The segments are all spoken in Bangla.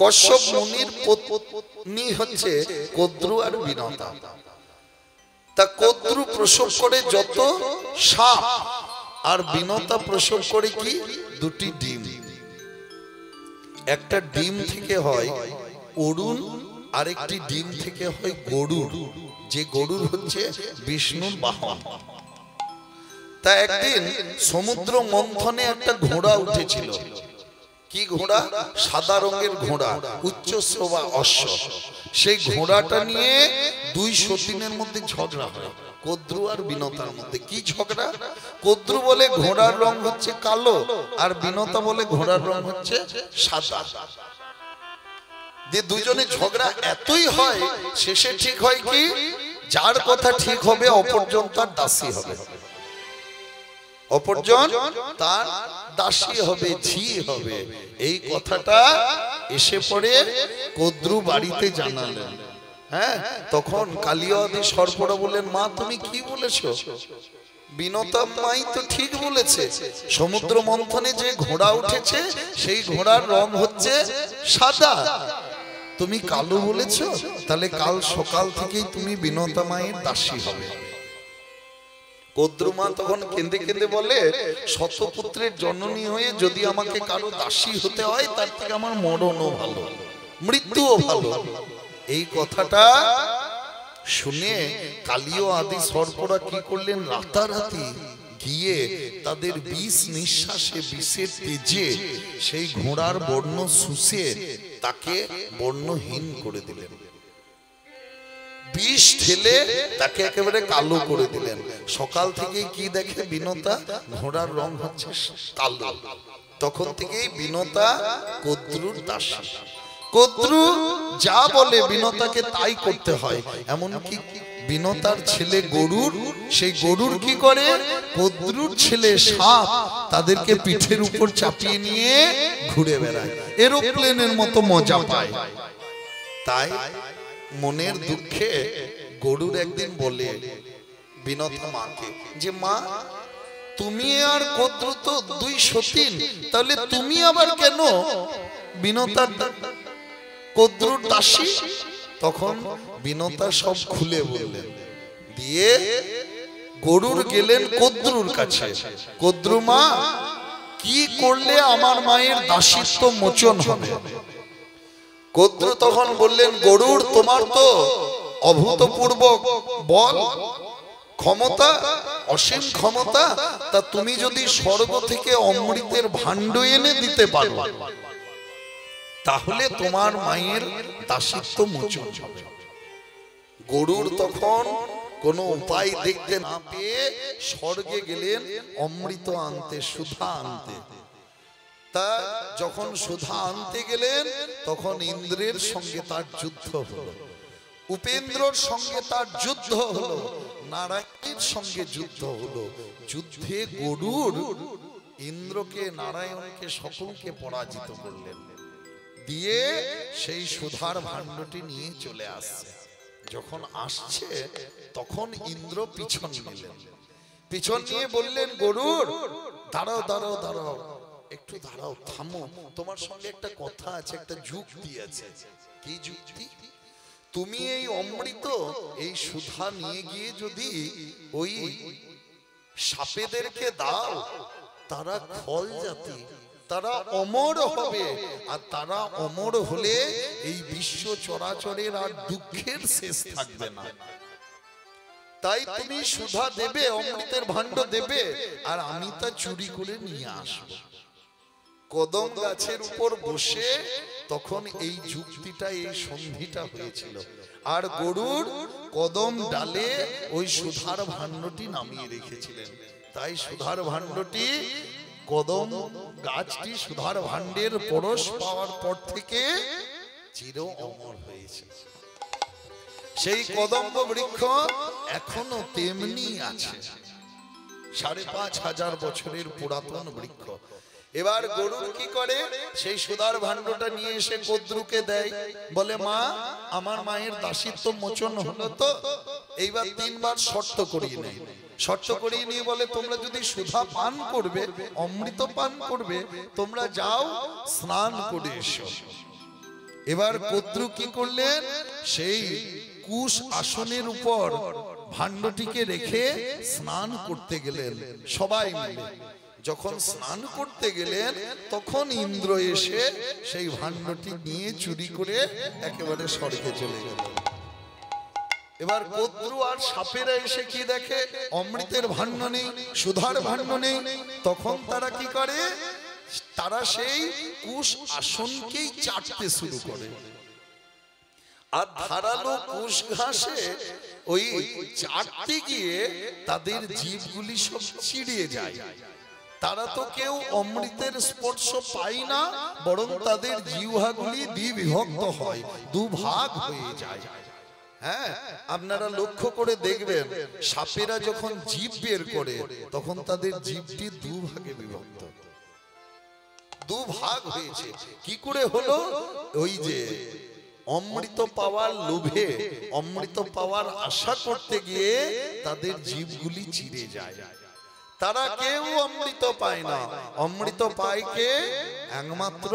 কশ্যপ মুনির পত্নী হচ্ছে কদ্রু আর বিনতা। তা কদ্রু প্রসব করে যত সাপ, আর বিনতা প্রসব করে কি দুটি ডিম। একটা ডিম থেকে হয় অরুণ, আরেকটি ডিম থেকে হয় গরুড়, যে গরুড় হচ্ছে বিষ্ণুর বাহন। তা একদিন সমুদ্র মন্থনে একটা ঘোড়া উঠেছিল। কি ঘোড়া? সাদা রঙের ঘোড়া, উচ্চশ্রবা অশ্ব। সেই ঘোড়াটা নিয়ে দুই সতীনের মধ্যে ঝগড়া হয়, কদ্রু আর বিনতার মধ্যে। কি ঝগড়া? কদ্রু বলে ঘোড়ার রং হচ্ছে কালো, আর বিনতা বলে ঘোড়ার রং হচ্ছে সাদা। দুজনে ঝগড়া এতই হয়, শেষে ঠিক হয় কি, যার কথা ঠিক হবে অপরজন তার দাসী হবে, অপরজন তার দাসী হবে, ঝি হবে। এই কথাটা এসে পড়ে কদ্রু বাড়িতে জানালেন। হ্যাঁ, তখন কালিয়াদি সর্পরা বললেন, মা তুমি কি বলেছো? বিনতা মাই তো ঠিক বলেছে, সমুদ্র মন্থনে যে ঘোড়া উঠেছে সেই ঘোড়ার রং হচ্ছে সাদা, তুমি কালো বলেছো, তাহলে কাল সকাল থেকেই তুমি বিনতা মায়ের দাসী হবে। কদ্রু মা তখন কেঁদে কেঁদে বলে, শতপুত্রের জননী হয়ে যদি আমাকে কারো দাসী হতে হয়, তার থেকে আমার মরণও ভালো, মৃত্যুও ভালো। এই কথাটা শুনে কালীয় আদি সর্পরা কি করলেন, রাতারাতি গিয়ে তাদের বিষ নিঃশ্বাসে, বিষের তেজে সেই ঘোড়ার বর্ণ শুষে তাকে বর্ণহীন করে দিলেন, বিষ ঢেলে তাকে একেবারে কালো করে দিলেন। সকাল থেকে কি দেখে বিনতা, ঘোড়ার রং হচ্ছে কালো। তখন থেকেই বিনতা কদ্রুর দাসী। কদ্রু যা বলে বিনতাকে তাই করতে হয়। এমনকি বিনতার ছেলে গরুর, সেই গরুর কি করে, কদ্রুর ছেলে সাপ তাদেরকে পিঠের উপর চাপিয়ে নিয়ে ঘুরে বেড়ায়, এরোপ্লেনের মতো মজা পায়। তাই মনের দুঃখে গরুর একদিন বলে বিনতা মাকে যে, মা তুমি আর কদ্রু তো দুই সতীন, তাহলে তুমি আবার কেন বিনতার কদ্রুর দাসী? তখন বিনতা সব খুলে বললেন, দিয়ে গরুর গেলেন কদ্রুর কাছে। কদ্রু মা, কি করলে আমার মায়ের দাসীত্ব মোচন হবে? কদ্রু তখন বললেন, গরুর তোমার তো অভূতপূর্ব বল, ক্ষমতা, অসীম ক্ষমতা। তা তুমি যদি স্বর্গ থেকে অমৃতের ভাণ্ড এনে দিতে পারো, তাহলে তোমার মায়ের দাসীত্ব মোচন হবে। গরুর তখন কোনো উপায় দেখতে না পেয়ে স্বর্গে গেলেন অমৃত আনতে, সুধা আনতে। তা যখন সুধা আনতে গেলেন, তখন ইন্দ্রের সঙ্গে তার যুদ্ধ হলো, উপেন্দ্রর সঙ্গে তার যুদ্ধ হলো, নারায়ণের সঙ্গে যুদ্ধ হলো। যুদ্ধে গরুর ইন্দ্রকে, নারায়ণকে, সকলকে পরাজিত করলেন, দিয়ে সেই সুধার ভাণ্ডটি নিয়ে চলে আসছে। যখন আসছে তখন ইন্দ্র পিছন নিলেন, পিছন নিয়ে বললেন, গরুর দাঁড়াও দাঁড়াও দাঁড়াও, একটু দাঁড়াও, থামো, তোমার সঙ্গে একটা কথা আছে, একটা যুক্তি আছে। কি যুক্তি? তুমি এই অমৃত, এই সুধা নিয়ে গিয়ে যদি ওই সাপেদেরকে দাও, তারা খল জাতি, তারা অমর হবে, আর তারা অমর হলে এই বিশ্ব চরাচরের আর দুঃখের শেষ থাকবে না। তাই তুমি সুধা দেবে, অমৃতের ভাণ্ড দেবে, আর আমি তা চুরি করে নিয়ে আসবো। কদম গাছের উপর বসে তখন এই যুক্তিটা, এই সন্ধিটা হয়েছিল। আর গরুর কদম ডালে ওই সুধার ভাণ্ডটি নামিয়ে রেখেছিলেন। তাই সুধার ভাণ্ডটি, কদম গাছটি সুধার ভাণ্ডের পরশ পাওয়ার পর থেকে চির অমর হয়েছে। সেই কদম্ব বৃক্ষ এখনো তেমনি আছে, ৫,৫০০ বছরের পুরাতন বৃক্ষ। এবার গরুর কি করে, সেই সুধার ভাণ্ডটা নিয়ে এসে কদ্রুকে দেয়, বলে, মা আমার মায়ের দাসীত্ব মোচন হলো তো, এইবার ৩ বার শর্ত করিয়ে নেয়। শর্ত করিয়ে নিয়ে বলে, তোমরা যদি সুধা পান করবে, অমৃত পান করবে, তোমরা যাও স্নান করে এসো। এবার কদ্রু কি করলেন, সেই কুশ আসনের উপর ভাণ্ডটিকে রেখে স্নান করতে গেলেন সবাই মিলে। যখন স্নান করতে গেলেন তখন ইন্দ্র এসে সেই ভাণ্ডটি নিয়ে চুরি করে একেবারে স্বর্গে চলে গেল। এবার কদ্রু আর সাপেরা এসে কি দেখে, অমৃতের ভাণ্ড নেই, সুধার ভাণ্ড নেই। তখন তারা কি করে, তারা সেই কুশ আসনকেই চাটতে শুরু করে। আর ধারালো কুশ ঘাসে ওই চাটতে গিয়ে তাদের জীবগুলি সব ছিঁড়ে যায়। তারা তো কেউ অমৃতের স্পর্শ পায় না, বরং তাদের জিহ্বাগুলি দ্বিবিভক্ত হয়, দুভাগ হয়ে যায়। হ্যাঁ, আপনারা লক্ষ্য করে দেখবেন সাপেরা যখন জীব বের করে তখন তাদের জীবটি দুভাগে বিভক্ত, দুভাগ হয়েছে। কি করে হলো, ওই যে অমৃত পাওয়ার লোভে, অমৃত পাওয়ার আশা করতে গিয়ে তাদের জীবগুলি চিড়ে যায়। তারা কেউ অমৃত পায় না, অমৃত পায় কে, একমাত্র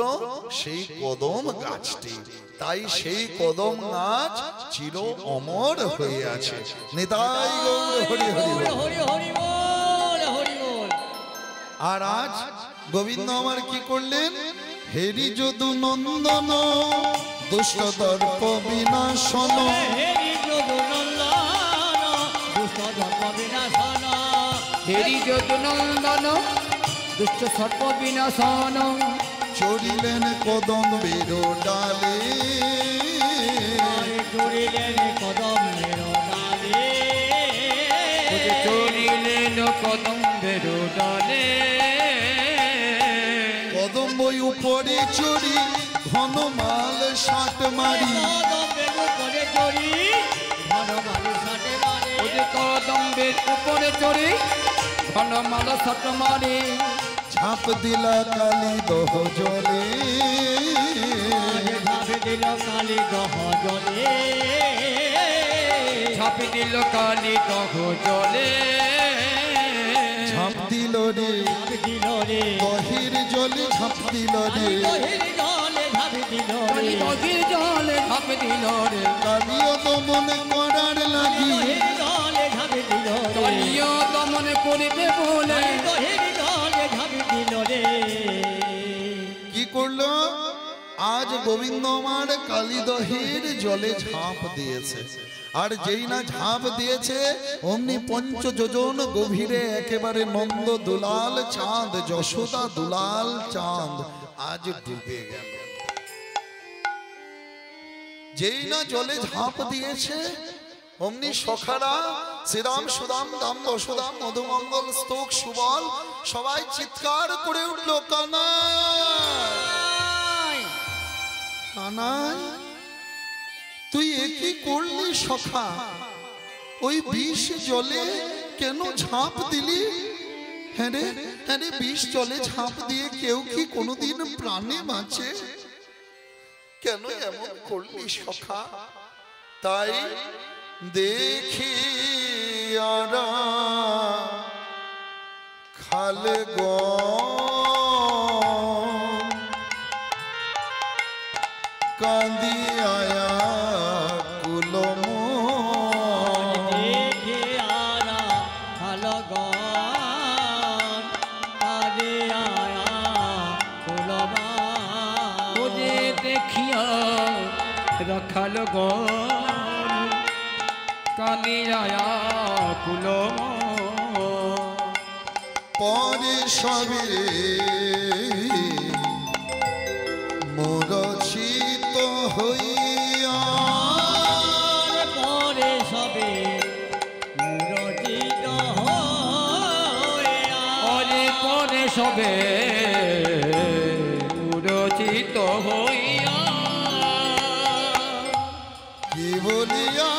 সেই কদম গাছটি। তাই সেই কদম গাছ চির অমর হয়ে আছে। নিতাই গৌর হরি হরি হরি হরি বল, হরি বল। আর আজ গোবিন্দ আমার কি করলেন, হেরি যদু নন্দন দুষ্ট দর্প বিনাশন, হেরি যদু নন্দন দুষ্ট দর্প বিনাশন, হেরি যদু নন্দন দুষ্ট সর্প বিনাশন, চড়িলেন কদম্বের ডালে, চড়িলেন কদম্বের ডালে, চড়িলেন কদম্বের ডালে, কদম্ব উপরে চড়ি ঘন মাল ষাট মারি, কদম্বের উপরে চড়ি ঘন মাল ষাট মারি, কদম্বের উপরে চড়ি ঘন মাল ষাট মারি, ঝাঁপ দিলা কালী দহ জলে, ঝাঁপ দিল কালী দহ জলে, ঝাঁপ দিল কালী দহ জলে, ঝাঁপ দিল রে, ঝাঁপ দিল রে গহির জলে, ঝাঁপ দিল রে গহির জলে, ঝাঁপ দিল রে গহির জলে, ঝাঁপ দিল রে কালিও দমন করার লাগি, গহির জলে ঝাঁপ দিল রে কালিও দমন করিবে বলে, গহির জলে ঝাঁপ দিল রে। কি করলো, আজ গোবিন্দ আমার কালীদহের জলে ঝাঁপ দিয়েছে। আর যেই না ঝাঁপ দিয়েছে অমনি পঞ্চযোজন গভীরে একেবারে নন্দ দুলাল চাঁদ, যশোদা দুলাল চাঁদ আজ ডুবে গেল। যেই না জলে ঝাঁপ দিয়েছে অমনি সখারা শ্রীরাম সুদাম দাম বসুদাম মধুমঙ্গল স্তোক সুবল সবাই চিৎকার করে উঠল, কানাই কানাই তুই একই করলি সখা, ওই বিষ জলে কেন ঝাঁপ দিলি? হ্যাঁ রে, হ্যাঁ রে, বিষ জলে ঝাঁপ দিয়ে কেউ কি কোনোদিন প্রাণে বাঁচে? কেন এমন করলি সখা? তাই দেখি আরা খালে গো কান্দি আয়া কুলম, দেখি আরা খালে গো কান্দি আয়া কুলম, ওরে দেখিয়া রাখাল গো কান্দি আয়া কুলম, পরে সবে মূরছিত হইয়া, পরে সবে মূরছিত হইয়া, পরে সবে মূরছিত হইয়া, কি বলিয়া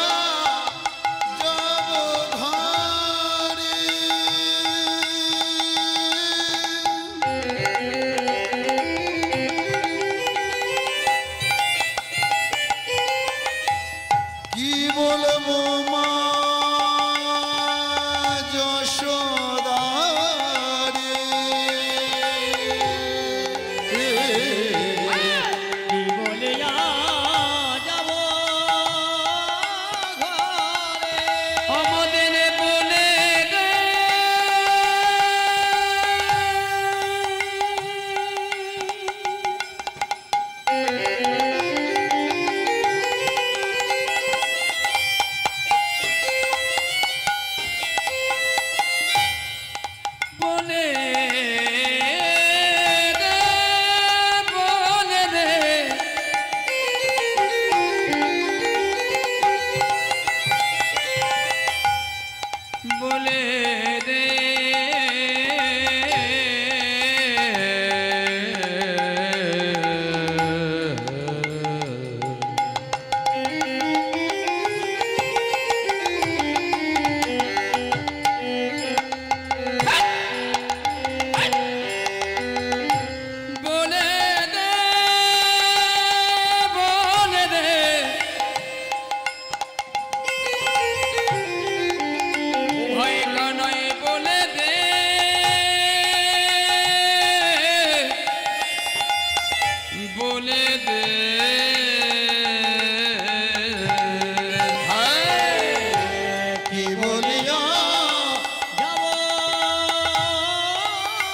কি বলিয়া বলে দে কি বলিয়া যাব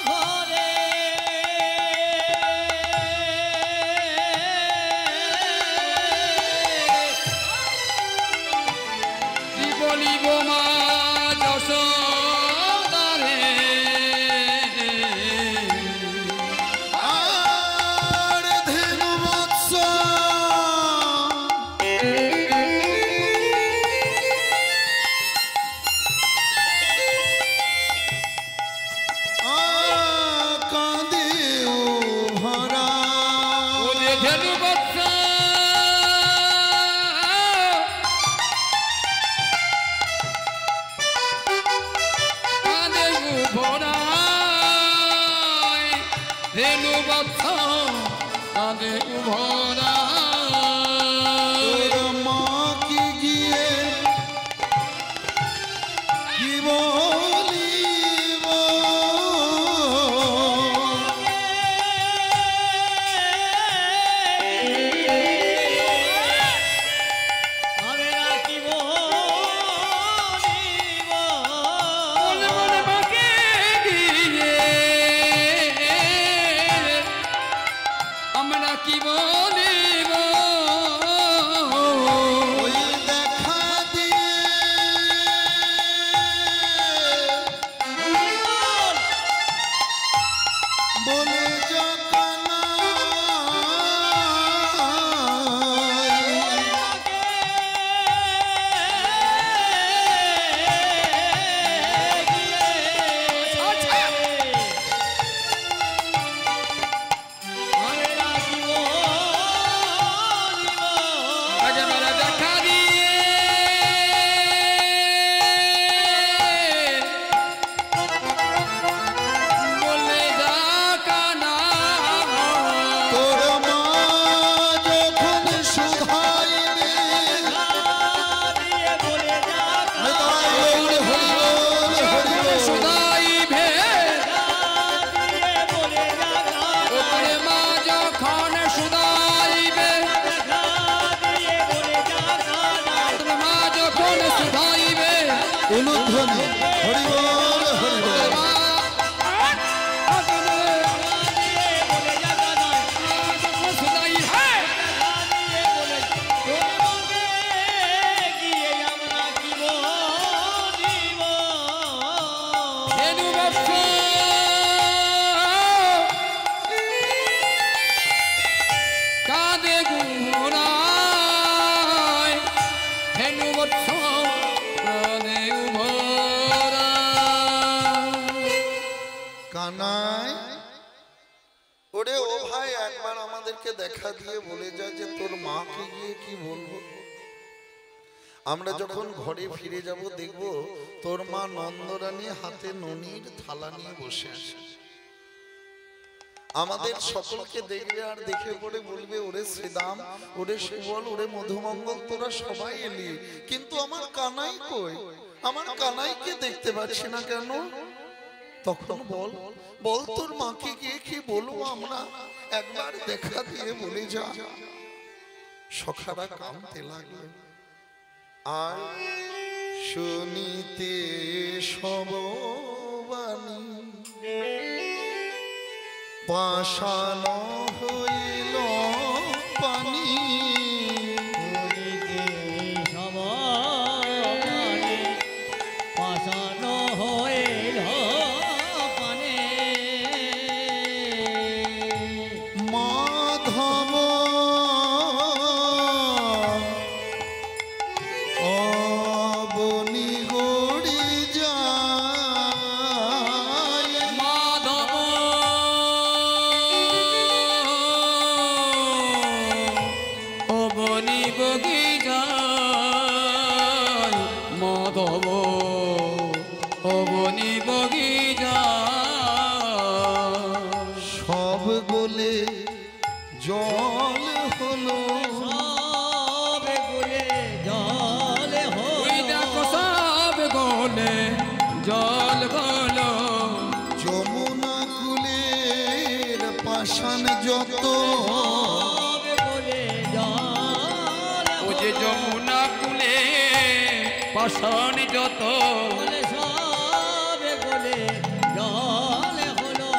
ঘরে কি বলিব মা যশোদারে আর ধেনু বৎস কাঁদে ভরা ওরে ধেনু বৎস কাঁদে ভরায় ধেনু বৎস কাঁদে ভরায় তোর মা কি গিয়ে কি বলিব আমি রাখিব নিব মনে মনে মাকে দিয়ে আমরা কি বলিব ওই দেখা দিয়ে বলে যা একেবারে দেখা দিয়ে বলে যা কানা তোর মা যখন শুধাইবে সুদাইবে ওপরে মা যখন সুদাইবে মা যখন সুদাইবে অনুধ্বনি হরিবল হরিবল সুদাই হ্যাঁ ধেনু বৎস কাঁদে ঘোরায় ধেনু বৎস কাঁদে ঘোরায় কানাই ওরে ও ভাই একবার আমাদেরকে দেখা দিয়ে বলে যায় যে তোর মাকে গিয়ে কি বলবো। আমরা যখন ঘরে ফিরে যাব দেখব তোর মা নন্দরানী হাতে ননির থালা নিয়ে বসে আছে। আমাদের সকলকে দেখবে আর দেখে পড়ে বলবে ওরে শ্রীদাম, ওরে সুবল, ওরে মধুমঙ্গল, তোরা সবাই এলি, কিন্তু আমার কানাই কই? আমার কানাইকে দেখতে পাচ্ছি না কেন? তখন বল বল তোর মাকে গিয়ে কি বলবো আমরা? একবার দেখা দিয়ে বলে যা। সখারা কাঁদতে লাগলো আর শুনিতে সব বাণী পাষাণ হইল পানি পাশানো হইল পানে মাধব অবনি গড়ি যায় মাধব অবনি বগি যায় মাধব অবনি বগি যায় সব গলে জল হলো সব গুলে জল ওই দেখো সব গলে জল গলো যমুনা কুলের পাষাণ যত যমুনা কুলে পাষাণ যত বলে সবে গলে জল হলো।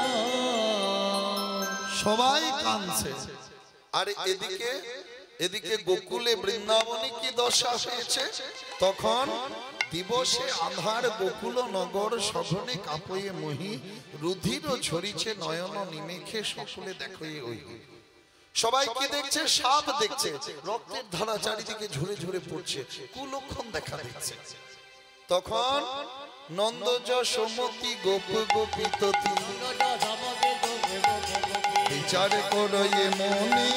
সবাই কাঁদছে। আর এদিকে এদিকে গোকুলে বৃন্দাবনে কি দশা হয়েছে? তখন দিবসে আধার গোকুল নগর সঘনে কাঁপয়ে মহি, রুধির ঝরিছে নয়ন নিমেখে সকলে দেখে ওই। সবাই কি দেখছে? সাপ দেখছে, রক্তের ধারা চারিদিকে ঝরে ঝরে পড়ছে, কুলক্ষণ দেখা দিচ্ছে। তখন নন্দ যশোমতি গোপ গোপিততি বিচার করয়ে মনে,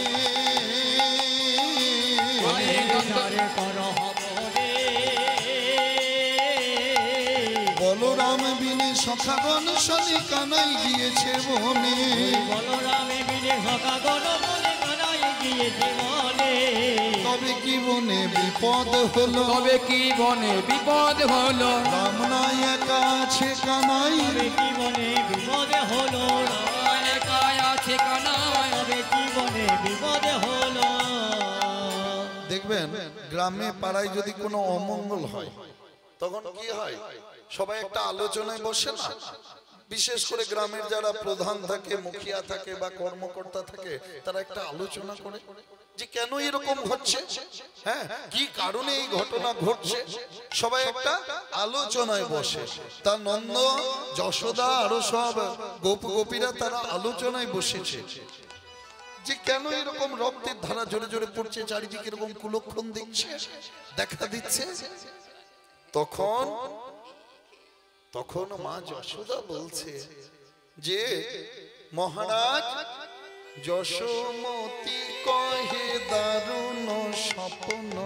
বলরাম বিনে সখাগণ শনি কানাই গিয়েছে বনে। বলরামে বিনে সখাগণ বনে কানাই গিয়েছে বনে। তবে কি বনে বিপদ হলো, তবে কি বনে বিপদ হলো, রাম নাই একা আছে কানাই। তবে কি বনে বিপদ হলো, একা আছে কানাই। তবে কি বনে বিপদ হলো। দেখবেন গ্রামে পাড়ায় যদি কোনো অমঙ্গল হয় তখন কি হয়? সবাই একটা আলোচনায় বসে না? বিশেষ করে গ্রামের যারা প্রধান থাকে, মুখিয়া থাকে বা কর্মকর্তা থাকে, তারা একটা আলোচনা করে যে কেন এরকম হচ্ছে, হ্যাঁ কি কারণে এই ঘটনা ঘটছে। সবাই একটা আলোচনায় বসে। তা নন্দ যশোদা আরো সব গোপ গোপীরা তারা আলোচনায় বসেছে যে কেন এরকম রক্তের ধারা জোরে জোরে পড়ছে, চারিদিকে এরকম কুলক্ষণ দেখছে, দেখা দিচ্ছে। তখন মা যশোদা বলছে যে মহারাজ যশোমতি কহে দারুণ স্বপ্ন,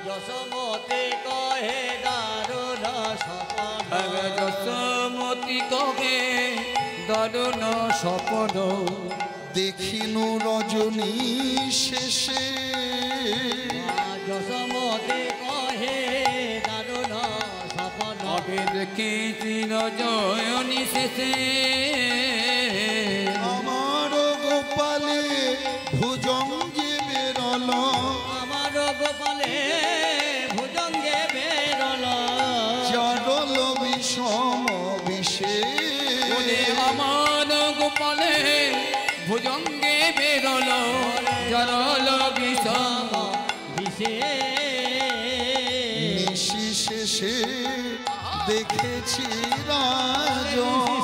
যশোমতি কহে দারুণ স্বপ্ন। যশোমতি কহে দারুণ স্বপ্ন, দেখিনু রজনী শেষে, যশোমতি কহে দারুণ স্বপ্ন। আগে দেখেছি রজনী শেষে, আমার গোপালে ভুজঙ্গে বেরল, আমার গোপালে ভুজঙ্গে বেরল। জারল বিষম বিষে, বলে আমার গোপালে ভুজঙ্গে বেরল, জরল বিষম বিষে নিশি শেষে দেখেছি রাজ,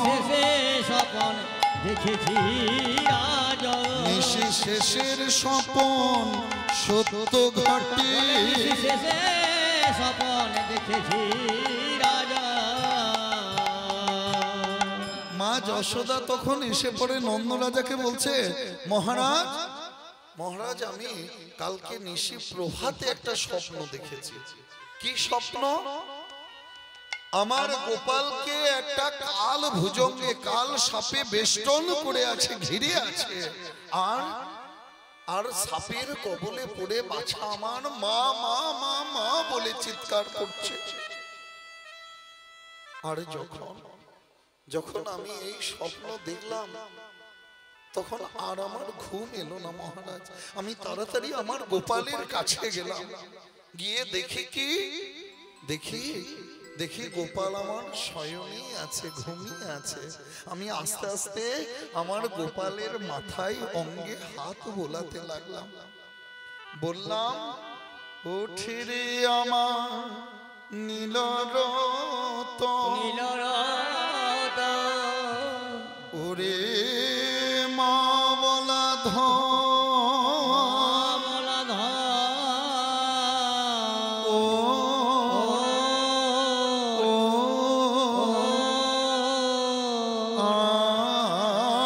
শেষে স্বপন দেখেছি রাজ। নিশি শেষের স্বপন সত্য ঘটে, শেষে স্বপন দেখেছি রাজা। মা যশোদা তখন এসে পড়ে নন্দরাজাকে বলছে, মহারাজ মহারাজ আমি কালকে নিশি প্রভাতে একটা স্বপ্ন দেখেছি। কি স্বপ্ন? আমার গোপালকে একটা কাল ভুজঙ্গে, কাল সাপে বেষ্টন করে আছে, ঘিরে আছে, আর সাপের কবলে পড়ে বাছা আমার মা মা মা মা বলে চিৎকার করছে। আর যখন আমি এই স্বপ্ন দেখলাম তখন আর আমার ঘুম এলো না মহারাজ। আমি তাড়াতাড়ি আমার গোপালের কাছে গেলাম, গিয়ে দেখি গোপাল আমার শয়নেই আছে, ঘুমিয়ে আছে। আমি আস্তে আস্তে আমার গোপালের মাথায় অঙ্গে হাত বোলাতে লাগলাম, বললাম ওঠে রে আমার নীলরতন, ওরে মা বলা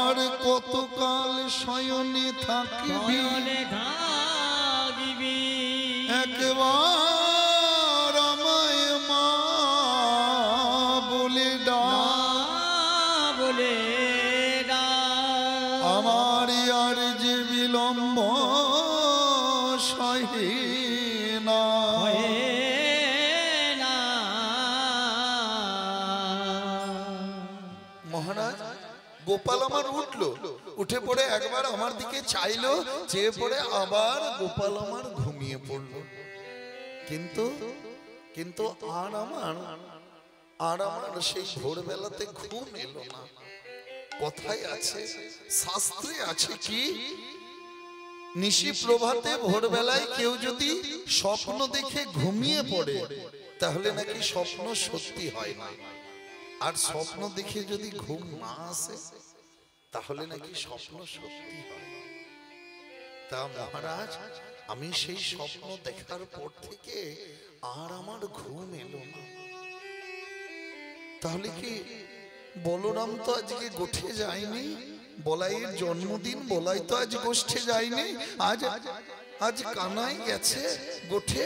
আর কতকাল শয়নে থাকবি, একবার আমায় মা বলে ডাক, আমার আর যে বিলম্ব সহে না। মহারাজ গোপাল আমার উঠলো, উঠে পড়ে একবার আমার দিকে চাইলো, চেয়ে পড়ে আবার গোপাল আমার ঘুমিয়ে পড়লো। কিন্তু কিন্তু আর আমার সেই ভোরবেলাতে ঘুম এলো না। কথায় আছে, শাস্ত্রে আছে কি, নিশি প্রভাতে ভোরবেলায় কেউ যদি স্বপ্ন দেখে ঘুমিয়ে পড়ে তাহলে নাকি স্বপ্ন সত্যি হয় না, আর স্বপ্ন দেখে যদি ঘুম না আসে তাহলে নাকি স্বপ্ন সত্যি হয়। তা মহারাজ, আমি সেই স্বপ্ন দেখার পর থেকে আর আমার ঘুম এলো না। তাহলে কি বলরাম তো আজকে গোঠে যায়নি, বলাইয়ের জন্মদিন, বলাই তো আজ গোষ্ঠে যায়নি, আজ কানাই গেছে গোঠে।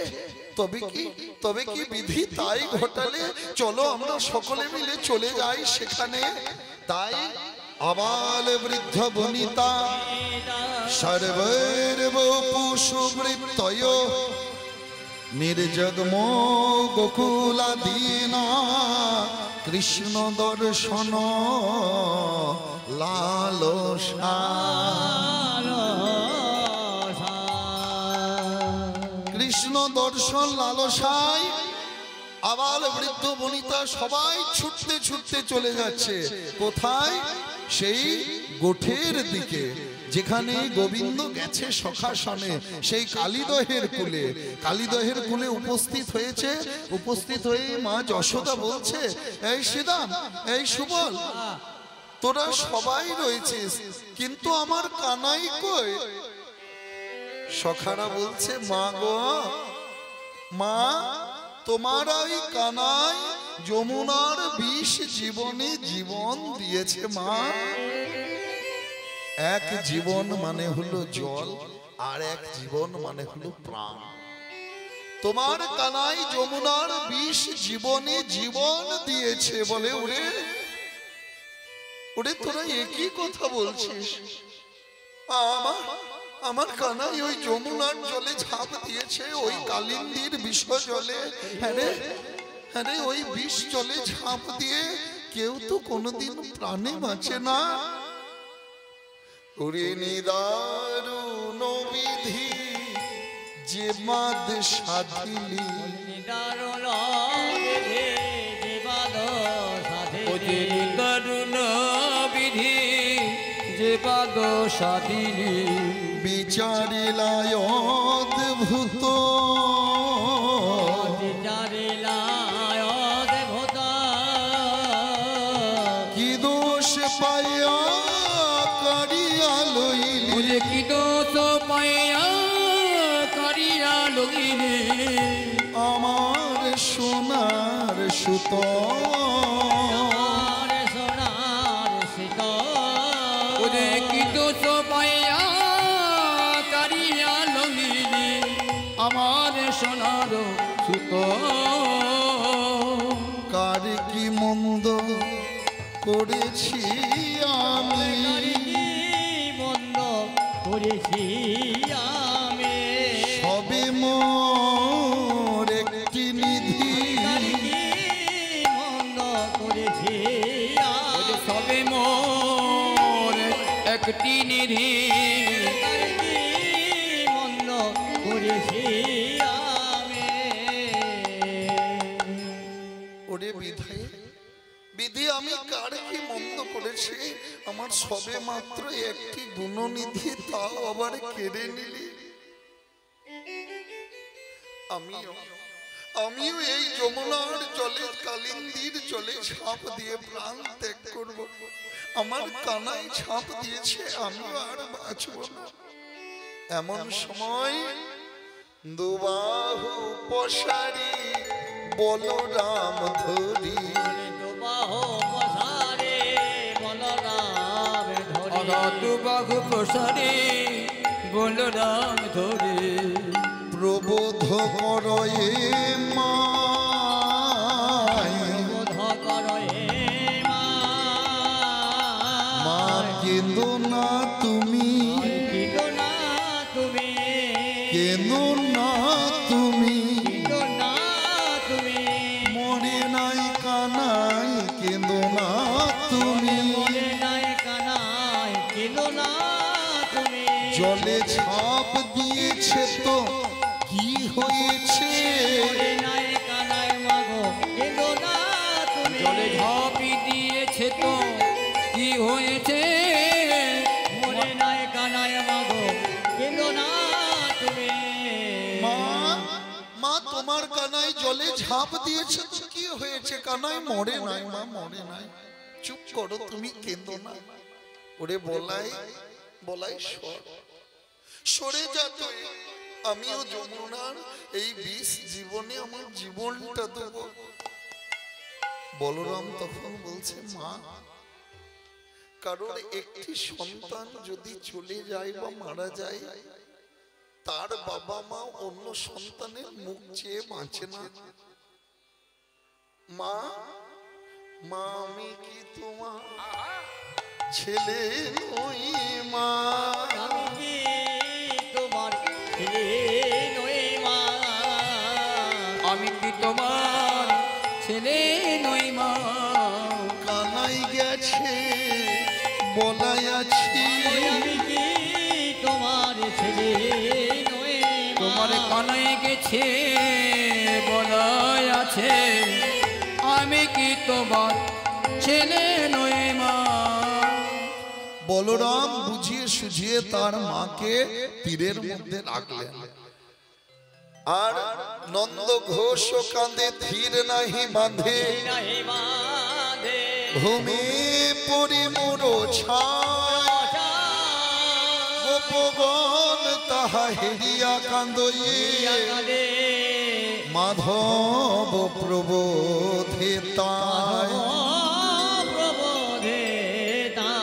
তবে কি বিধি তাই ঘটালে? চলো আমরা সকলে মিলে চলে যাই সেখানে। তাই আবাল বৃদ্ধ বনিতা সর্বৈর্বপু সুবৃত্তয় নির্জগ্ম গোকুলাদীনা কৃষ্ণ দর্শন লালসা। কৃষ্ণ দর্শন লালসায় আবাল বৃদ্ধ বনিতা সবাই ছুটতে ছুটতে চলে যাচ্ছে। কোথায়? সেই গোঠের দিকে, যেখানে গোবিন্দ গেছে সখাসনে, সেই কালীদহের কুলে। কালীদহের কুলে উপস্থিত হয়েছে। উপস্থিত হয়ে মা যশোদা বলছে, এই শ্রীরাম, এই সুবল, তোরা সবাই রয়েছিস, কিন্তু আমার কানাই কই? সখারা বলছে, মা গো, মা, তোমার ওই কানাই যমুনার বিষ জীবনে জীবন দিয়েছে মা। এক জীবন মানে হলো জল, আর এক জীবন মানে হলো প্রাণ। তোমার কানাই যমুনার বিষ জীবনে জীবন দিয়েছে বলে। ওরে ওরে, তোরা একই কথা বলছিস? আমার কানাই ওই যমুনার জলে ঝাঁপ দিয়েছে, ওই কালিন্দীর বিষ জলে। হ্যাঁ রে, ওই বিষ জলে ঝাঁপ দিয়ে কেউ তো কোনোদিন প্রাণে বাঁচে না। ওরে নিদারুণ বিধি যে মাদ সাধিলি, নিদারুণ বিধি যে মাদ সাধিলি, নিদারুণ বিধি যে পাদ সাধিলি, বিচারিলায় অদ্ভুত, বিচারিলায় অদ্ভুত, কি দোষ পাইয়া কারিয়া লইলি, কি দোষ পাইয়া কারিয়া লইলি, আমার সোনার সুত, আমার সোনার সুত, ওরে কি দোষ পাইয়া কারিয়া লইলি, আমার সোনার সুত। কার কি মন্দ করেছি আমি, মন্দ করেছি আমি, সবে মোর একটি নিধি, মন্দ করেছি আমি, সবে মোর একটি নিধি, মন্দ করেছি আমি। ওরে বিধি, আমি কার কি মন্দ করেছি? আমার সবে মাত্র একটি গুণনিধি, তাও আবার কেড়ে নিলি। আমিও এই যমুনার জলে, কালিন্দীর জলে ঝাঁপ দিয়ে প্রাণ ত্যাগ করব। আমার কানাই ঝাঁপ দিয়েছে, আমিও আর বাঁচব না। এমন সময় দুবাহু পশারি বলরাম ধরি, বাহু প্রসারে বলরাম ধরে, প্রবোধ করয়ে মা, মা কেঁদো না তুমি, কেঁদো না তুমি, মরে নাই কানাই, কেঁদো না তুমি, জলে ঝাঁপ দিয়েছে তো কি হয়ে করিয়েছে। মরে নাই কানাই মাগো কেঁদো না তুমি। জলে ঝাঁপি দিয়েছে তো কি হয়েছে? মরে নাই কানাই মাগো কেঁদো না তুমি। মা, মা তোমার কানাই জলে ঝাঁপ দিয়েছে তো কি হয়েছে? কানাই মরে নাই, মা মরে নাই। চুপ করো, তুমি কেঁদো না। ওরে বলাই, বলাই সর, সরে যা তুই। আমিও যমুনার এই বিষ জীবনে আমার জীবনটা দেব। বলরাম তখন বলছে, মা, কারোর একটি সন্তান যদি চলে যায় বা মারা যায়, তার বাবা মা অন্য সন্তানের মুখ চেয়ে বাঁচে না। মা, মা আমি কি তোমার ছেলে নই? মা আমি কি তোমার ছেলে নই? মা আমি কি তোমার ছেলে নই মা? কানাই গেছে বলাই আছি, আমি কি তোমার ছেলে নই? মা তোমার কানাই গেছে বলাই আছে, আমি কি তোমার ছেলে নই মা? বলরাম বুঝিয়ে সুঝিয়ে তার মাকে তীরের মধ্যে রাখলেন। আর নন্দ ঘোষ কাঁদে ধীর নাহি বাঁধে, নাহি বাঁধে ভূমি পরিমূঢ় ছায়, গোপগণ তাহা হেরিয়া কান্দইয়ে, কাঁদে মাধব প্রবোধে তাই। প্রবোধে তা।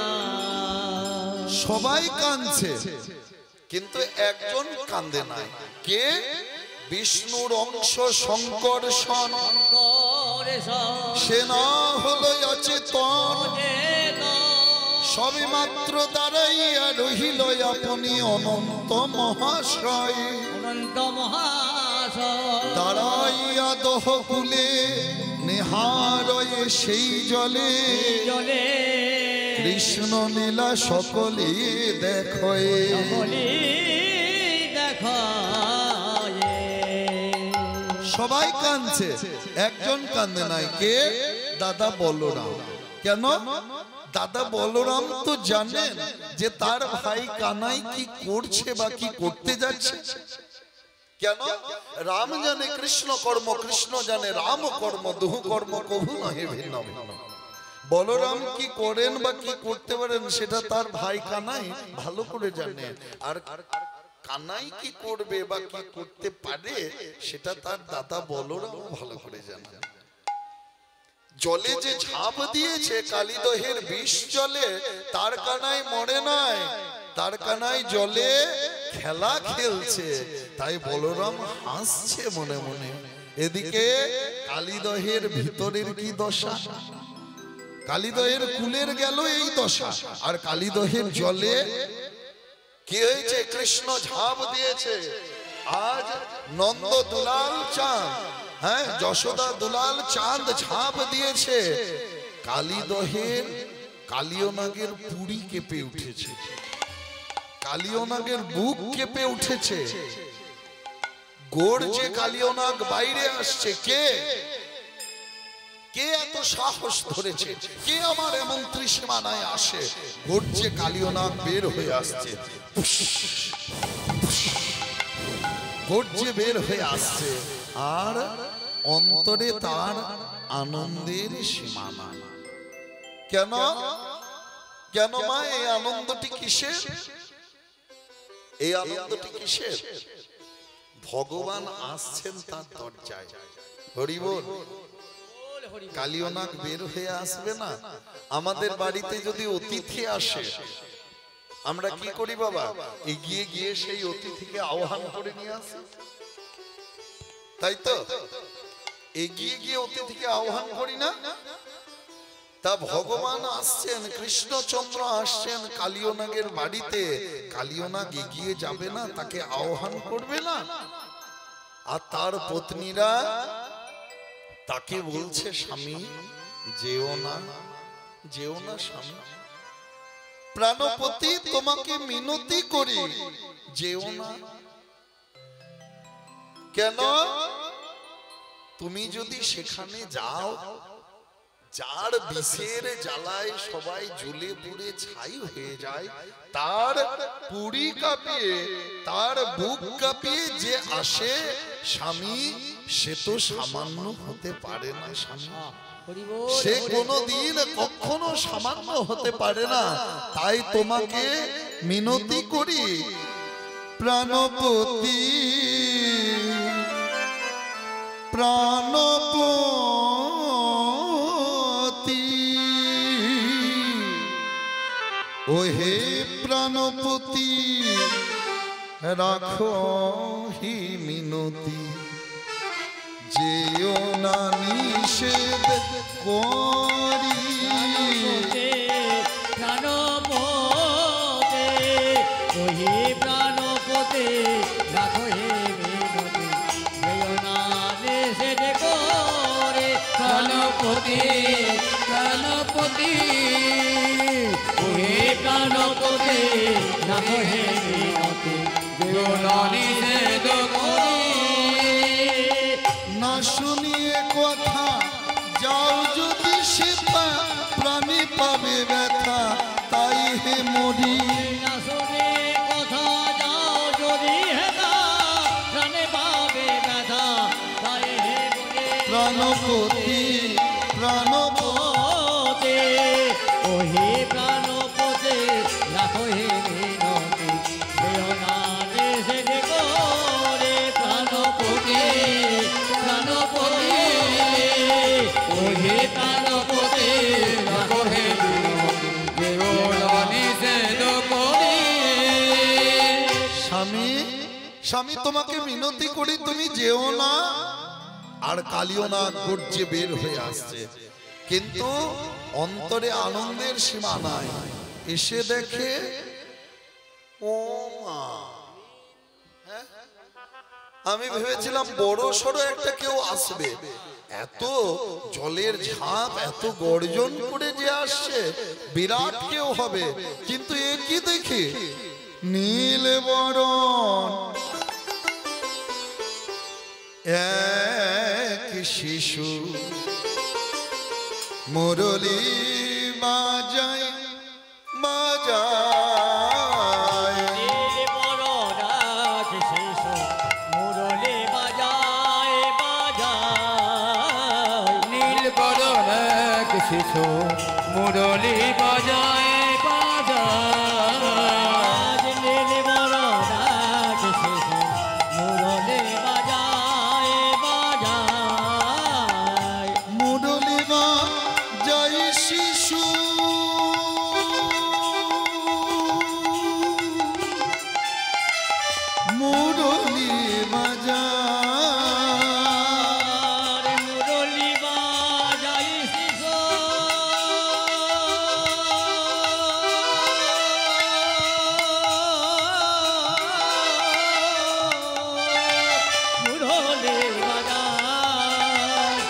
সবাই কাঁদছে কিন্তু একজন কান্দে নাই। কে? বিষ্ণুর অংশ শঙ্কর্ষণ। সে না হলো অচেতন, সবে মাত্র দাঁড়াইয়া রহিল আপনি অনন্ত মহাশয়। অনন্ত মহাশয় দাঁড়াইয়া দহকুলে নেহারয়ে সেই জলে, জলে কৃষ্ণ লীলা সকলে দেখয়ে। বলি দেখা সবাই কাঁদছে, একজন কান্দে নাই। কে? দাদা বলরাম। কেন? দাদা বলরাম তো জানেন যে তার ভাই কানাই কি করছে বা কি করতে যাচ্ছে। কেন? রাম জানে কৃষ্ণ কর্ম, কৃষ্ণ জানে রাম কর্ম, দুহু কর্ম কভু নহে ভিন্ন ভিন্ন। বলরাম কি করেন বা কি করতে পারেন সেটা তার ভাই কানাই ভালো করে জানে, আর কানাই কি করবে বা কি করতে পারে সেটা তার দাদা বলরাম ভালো করে জানে। জলে যে ঝাঁপ দিয়েছে কালিদহের বিষ জলে, তার কানাই মরে নাই, তার কানাই জলে খেলা খেলছে। তাই বলরাম হাসছে মনে মনে। এদিকে কালিদহের ভিতরের কি দশা? কালিদহের কুলের গেল এই দশা, আর কালিদহের জলে কি হয়েছে? কৃষ্ণ ঝাঁপ দিয়েছে। আজ নন্দ দুলাল চাঁদ, হ্যাঁ যশোদা দুলাল চাঁদ ঝাঁপ দিয়েছে। কালিদহের কালিয়নাগের পুরী কেঁপে উঠেছে, কালিয়নাগের বুক কেঁপে উঠেছে। গর্জে কালিয়নাগ বাইরে আসছে। কে? কে এত সাহস ধরেছে? কে আমার এমন ত্রিসীমানায় আসে? গর্জে কালিয়নাগ বের হয়ে আসছে, গর্জে বের হয়ে আসছে। আর অন্তরে তার আনন্দের সীমানা। কেন? কেন মা এই আনন্দটি কিসের? এই আনন্দটি কিসের? ভগবান আসছেন তার দরজায়। হরি বল। কালিয়নাগ বের হয়ে আসবে না? আমাদের বাড়িতে যদি অতিথি আসে, আমরা কি করি বাবা? এগিয়ে গিয়ে সেই অতিথিকে আহ্বান করে নিয়ে আসি, তাই তো? এগিয়ে গিয়ে অতিথিকে আহ্বান করি না? তা ভগবান আসছেন, কৃষ্ণচন্দ্র আসছেন কালিয়নাগের বাড়িতে, কালিয়নাগ এগিয়ে যাবে না? তাকে আহ্বান করবে না? আর তার পত্নীরা তাকে বলছে, স্বামী যেও না, যেও না স্বামী, প্রাণপতি তোমাকে মিনতি করি, যেও না। কেন? তুমি যদি সেখানে যাও, যার বিষের জ্বালায় সবাই জ্বলে পুড়ে ছাই হয়ে যায়, তার পুরি কাঁপিয়ে, তার বুক কাঁপিয়ে যে আসে স্বামী, সে তো সামান্য হতে পারে না স্বামী, সে কোনোদিন কখনো সামান্য হতে পারে না। তাই তোমাকে মিনতি করি প্রাণপতি, প্রাণপতি, ওহে প্রাণপতি রাখো হি মিনতি, যেও না নিষেধ করি। প্রাণপতে ওহে প্রাণপতে রাখো হে মিনতি, যেও না নিষেধ করে। প্রাণপতি প্রাণপতি ওহে প্রাণপতে রাখো হে মিনতি, যেও না নিষেধ করে। না শুনিয়ে কথা যাও যদি সে প্রাণী পাবে ব্যথা, তাই হে মরি। না শুনে কথা যাও যদি হেতা, প্রাণে পাবে ব্যথা, তাই হে মরি। প্রাণপতি প্রাণপতি, ওহে প্রাণপতে রাখো হে মিনতি, যেও না নিষেধ করে। প্রাণপতি প্রাণপতি ওহে প্রাণপতে রাখো হে মিনতি, যেও না নিষেধ করে। স্বামী, স্বামী তোমাকে মিনতি করি তুমি যেও না। আর কালিও না গর্জে বের হয়ে আসছে, কিন্তু অন্তরে আনন্দের সীমা নাই। এসে দেখে ও মা, আমি ভেবেছিলাম বড় সড়ো একটা কেউ আসবে, এত জলের ঝাঁপ, এত গর্জন করে যে আসছে, বিরাট কেউ হবে। কিন্তু এ কি দেখি, নীল বরণ এক শিশু, মুরলী বাজায় বাজায়। নীল বরণ শিশু মুরলী বাজায় বাজায়। নীল বরণ এক শিশু মুরলী বাজায় বাজায়। নীল বরণ শিশু মুরলী বাজায় বাজায়। মুরলী বাজায় শিশু, মুরলী বাজায়। মুরলী বাজায় শিশু মুরলী বাজায়।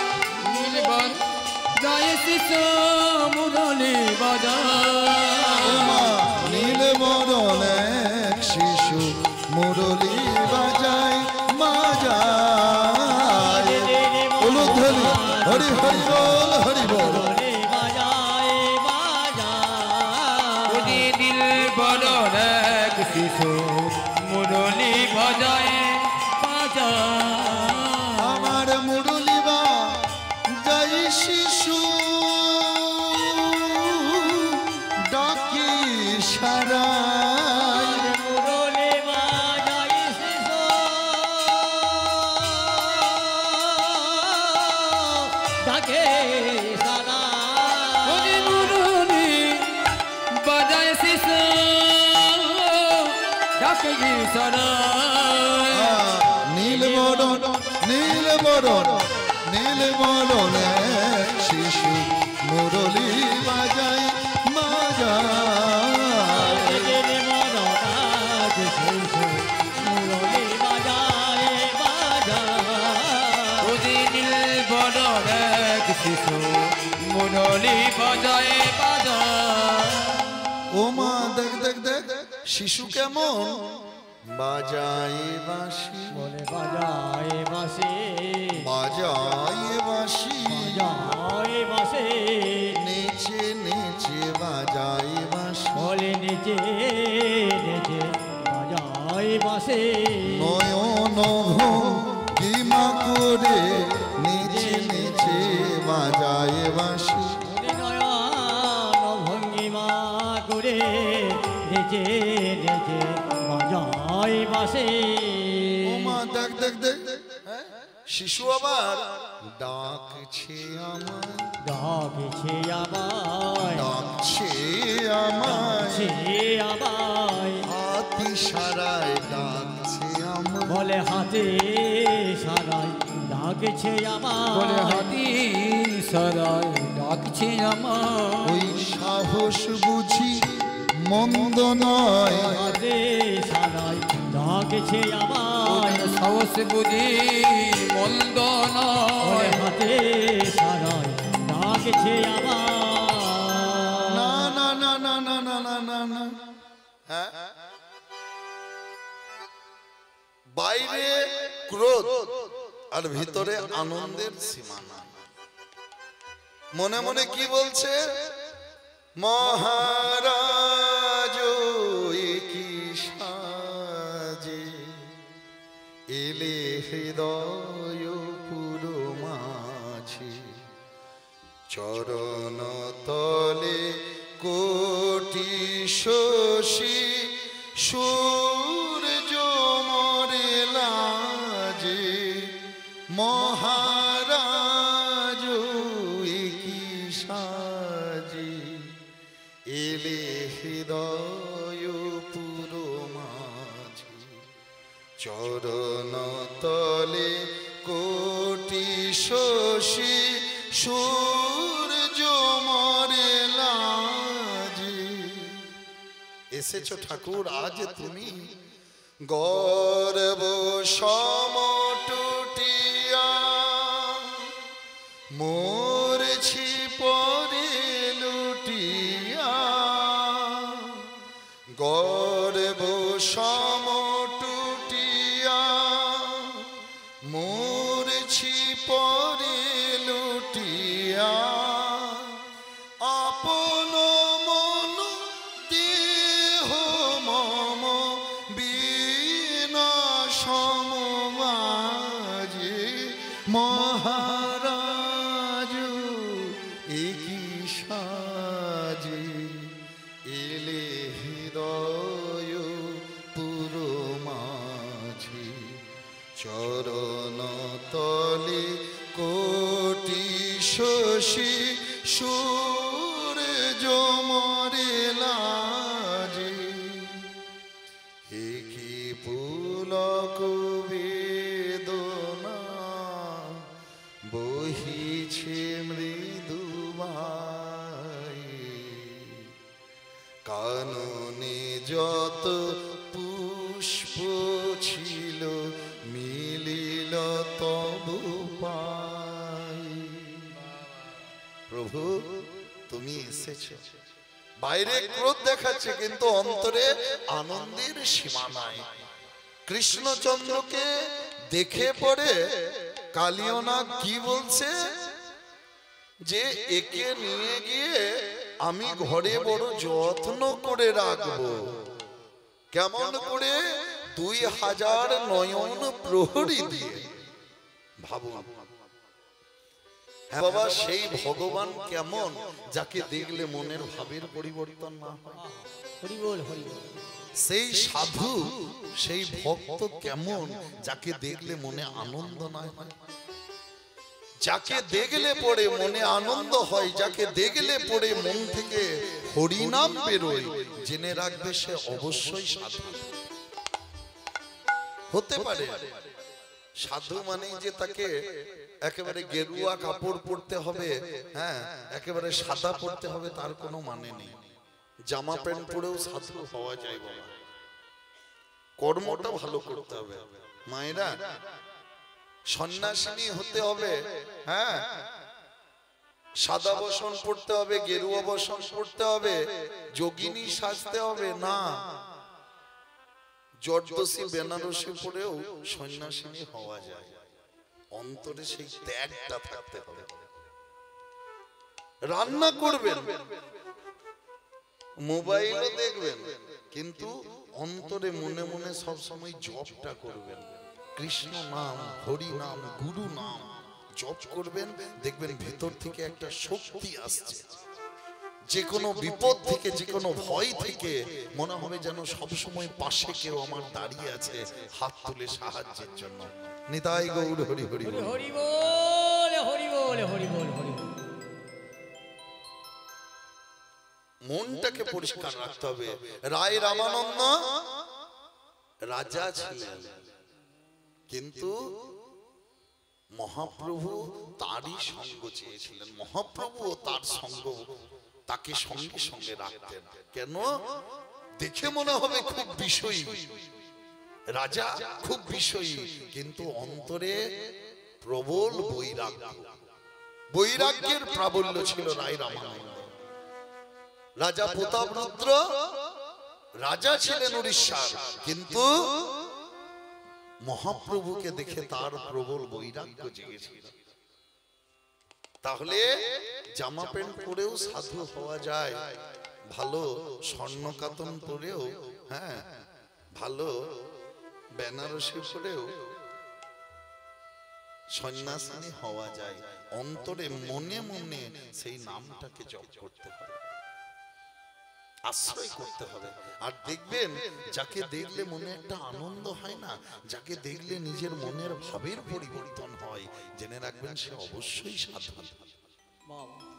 নীল বাজায় শিশু মুরলী বাজায়। ওমা নীল বরণ এক শিশু, মুরলী বাজায় বাজায়। উলুধ্বনি হরি হরি বল, হরি বল। মুরলী বাজায় বাজায়। ওরে নীল বরণ এক শিশু মুরলী বাজায় বাজায়। আমার মুরলী বাজায় শিশু, ডাকি সারায়। মুরলী বাজায় শিশু ডাকে সারায়। ওরে মুরলী বাজায় শিশু ডাকে সারায়। নীল বরণ নীল বরণ নীল বরণ এক শিশু, মুরলী বাজায় বাজায়। নীল বরণ শিশু মুরলী বাজায় বাজায়। ওরে নীল বরণ এক শিশু মুরলী বাজায় বাজায়। ও মা দেখ দেখ দেখ, শিশু কেমন বাজায় বাঁশি, বলে বাজায় বাসে বাজায় বাঁশি বাজায় বাসে নেচে নেচে বাজায় বাঁশি বলে নেচে নেচে বাজায় বাসে নয়ন ভঙ্গিমা করে নেচে নেচে বাজায় বাঁশি নয়ন ভঙ্গিমা করে নেচে নেচে বাজায় বাসে ও মা দেখ দেখ দেখ শিশু আবার ডাকছে আমার ডাকছে আমায় ডাকছে আমার সে আমায় হাতি সারায় ডাকছে আমার বলে হাতে সারাই ডাকছে বলে আমায় হাতি সরাই ডাকছে আমার ওই সাহস বুঝি মন্দ নয় হাতে সারাই ডাকছে আমায় সাহস বুঝি মন্দ বলে নয় হাতে সারাই ডাকছে আমায় না না না না না না না না না হ্যাঁ বাইরে ক্রোধ আর ভিতরে আনন্দের সীমানা মনে মনে কি বলছে মহারাজ কি সাজে এলে হৃদয় পুরো মাঝে চরণ তলে কোটি শশী সূর্য মরে লাজে মহারাজ কি সাজে এলে হৃদয় পুরো মাঝে চরণ তলে কোটি শশী সূর্য মরে লাজে এসেছো ঠাকুর আজ তুমি গর্ব সমটুটিয়া মরছি পরে লুটিয়া গর্ব সমটুটিয়া মরছি পরে লুটিয়া আপন মন দেহ মম বিনা সমাজে মহারাজ একই সাজে এলে হৃদয় পুরো মাঝে চরণ তলে কোটি শশী সূর্য মরে লাজে কি পুলক বেদনা বহিছে মৃদুবাই কাননে যত পুষ্প ছিল মিলিল তবু পাই প্রভু তুমি এসেছো বাইরে ক্রোধ দেখাচ্ছে কিন্তু অন্তরে আনন্দের সীমা নাই কৃষ্ণচন্দ্রকে দেখে পড়ে কালিয়না কি বলছে যে একে নিয়ে গিয়ে আমি ঘরে বড় যত্ন করে রাখবো কেমন করে 2000 নয়ন প্রহরী দিয়ে ভাবুন হ্যাঁ বাবা সেই ভগবান কেমন যাকে দেখলে মনের ভাবের পরিবর্তন না হয় হরি বল হরি বল সেই সাধু সেই ভক্ত কেমন যাকে দেখলে মনে আনন্দ না হয় যাকে দেখলে পরে মনে আনন্দ হয় যাকে দেখলে পরে মন থেকে হরিনাম বেরোয় জেনে রাখবে সে অবশ্যই সাধু হতে পারে সাধু মানে যে তাকে একেবারে গেরুয়া কাপড় পরতে হবে হ্যাঁ একেবারে সাদা পরতে হবে তার কোনো মানে নেই জামা প্যান্ট পরেও সাধু হওয়া যায় বাবা কর্মটা ভালো করতে হবে মায়েরা সন্ন্যাসিনী হতে হবে হ্যাঁ সাদা বসন পড়তে হবে গেরুয়া বসন পড়তে হবে যোগিনী সাজতে হবে না জর্দসি বেনারসি পরেও সন্ন্যাসিনী হওয়া যায় অন্তরে সেই ত্যাগটা থাকতে হবে। রান্না করবেন, মোবাইলও দেখবেন, কিন্তু অন্তরে মনে মনে সব সময় জপটা করবেন। কৃষ্ণ নাম, হরি নাম, গুরু নাম জপ করবেন, দেখবেন ভেতর থেকে একটা শক্তি আসছে। যে কোনো বিপদ থেকে, যে কোনো ভয় থেকে মনে হবে যেন সবসময় পাশে কেউ আমার দাঁড়িয়ে আছে হাত তুলে সাহায্যের জন্য। নিতাই গৌর হরি হরি বল। হরি বল, হরি বল, হরি বল, হরি বল। মনটাকে পরিষ্কার রাখতে হবে। রায় রামানন্দ রাজা ছিলেন, কিন্তু মহাপ্রভু তারই সঙ্গ চেয়েছিলেন। মহাপ্রভু তার সঙ্গ তাকে সঙ্গে সঙ্গে রাখতেন। কেন? দেখে মনে হবে খুব বিষয়ী রাজা, খুব বিষয়ী, কিন্তু অন্তরে প্রবল বৈরাগ্য, বৈরাগ্যের প্রাবল্য ছিল রায় রামানন্দ। রাজা প্রতাপরুদ্র রাজা ছিলেন উড়িষ্যার, কিন্তু মহাপ্রভুকে দেখে তার প্রবল বৈরাগ্য জেগেছিল। তাহলে জামা প্যান্ট পরেও সাধু হওয়া যায়, ভালো স্বর্ণকাতন পরেও, হ্যাঁ, ভালো বেনারসি পরেও সন্ন্যাসিনী হওয়া যায়। অন্তরে মনে মনে সেই নামটাকে জপ করতে হবে, আশ্রয় করতে হবে। আর দেখবেন যাকে দেখলে মনে একটা আনন্দ হয় না, যাকে দেখলে নিজের মনের ভাবের পরিবর্তন হয়, জেনে রাখবেন সে অবশ্যই সাধু।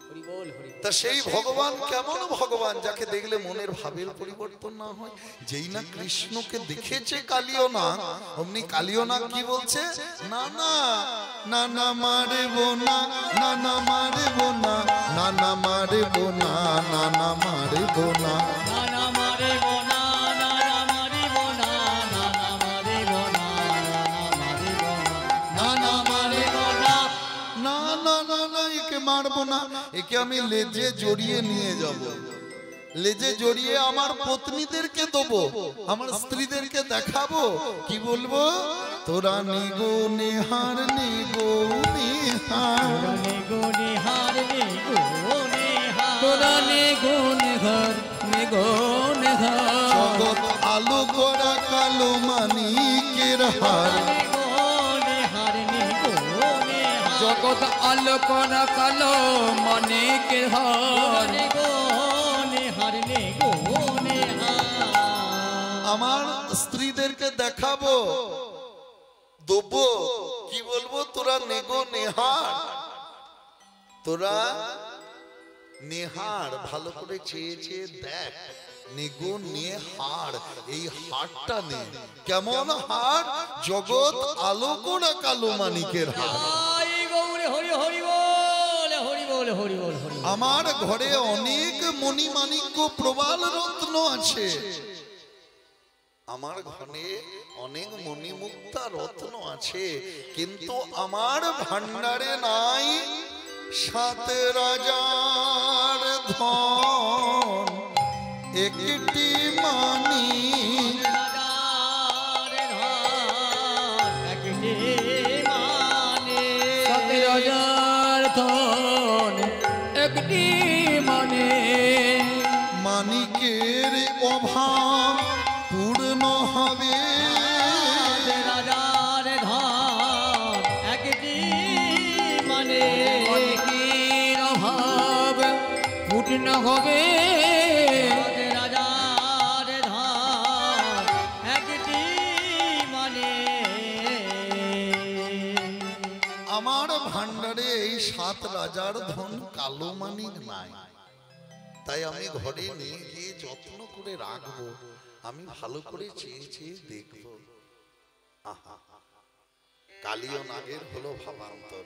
হরি বল, হরি বল। তা সেই ভগবান কেমন ভগবান যাকে দেখলে মনের ভাবের পরিবর্তন না হয়? যেই না কৃষ্ণকে দেখেছে কালিও না, অমনি কালিও না কি বলছে? না না না না মারবো না, না না মারবো না, না না মারবো না, না না মারবো না। নানা মারিব না, নানা মারিব না, নানা মারিব না, নানা মারিব না, নানা মারিব না। না না না না, একে মারবো না, একে আমি লেজে জড়িয়ে নিয়ে যাব, লেজে জড়িয়ে আমার পত্নীদেরকে দেবো, আমার স্ত্রীদেরকে দেখাবো, কি বলবো? তোরা নিগো নিহার, নিগো নিহার, নিগো নিহার, নিগো নিহার, তোরা নেগো নেঘর, নেগো নেঘর। জগৎ আলো করা কালো মানিকের হার। নিগো নিহার, নিগো নিহার, জগৎ আলোক না কালো মানিকের হার। নিগো নিহার, নিগো নিহার। আমার স্ত্রীদেরকে দেখাবো, দেবো, কি বলবো? তোরা নেগো নেহার, তোরা নেহার, ভালো করে চেয়ে চেয়ে দেখ, নেগো নেহার, এই হারটা নে। কেমন হার? জগৎ আলোক না কালো মানিকের হার। আই গৌরে হরি হরি বল, হরি বল, হরি বল, হরি বল। আমার ঘরে অনেক মণিমাণিক্য প্রবাল রত্ন আছে, আমার ঘরে অনেক মণিমুক্তা রত্ন আছে, কিন্তু আমার ভান্ডারে নাই 7 রাজার ধন, একটি মানি। রাজার ধন একটি মানে, 7 রাজার ধন একটি মানে। মানিকের অভাব পূর্ণ হবে, রাজার ধন একটি মানে। অনেকের অভাব পূর্ণ হবে। রাজার ধন একটি মানে। আমার ভান্ডারে এই 7 রাজার ধন কালো মানিক নাই, তাই আমি ঘরে নিয়ে গিয়ে যত্ন করে রাখবো, আমি ভালো করে চেয়ে চেয়ে দেখবো। আহা, কালীয় নাগের হলো ভাবান্তর।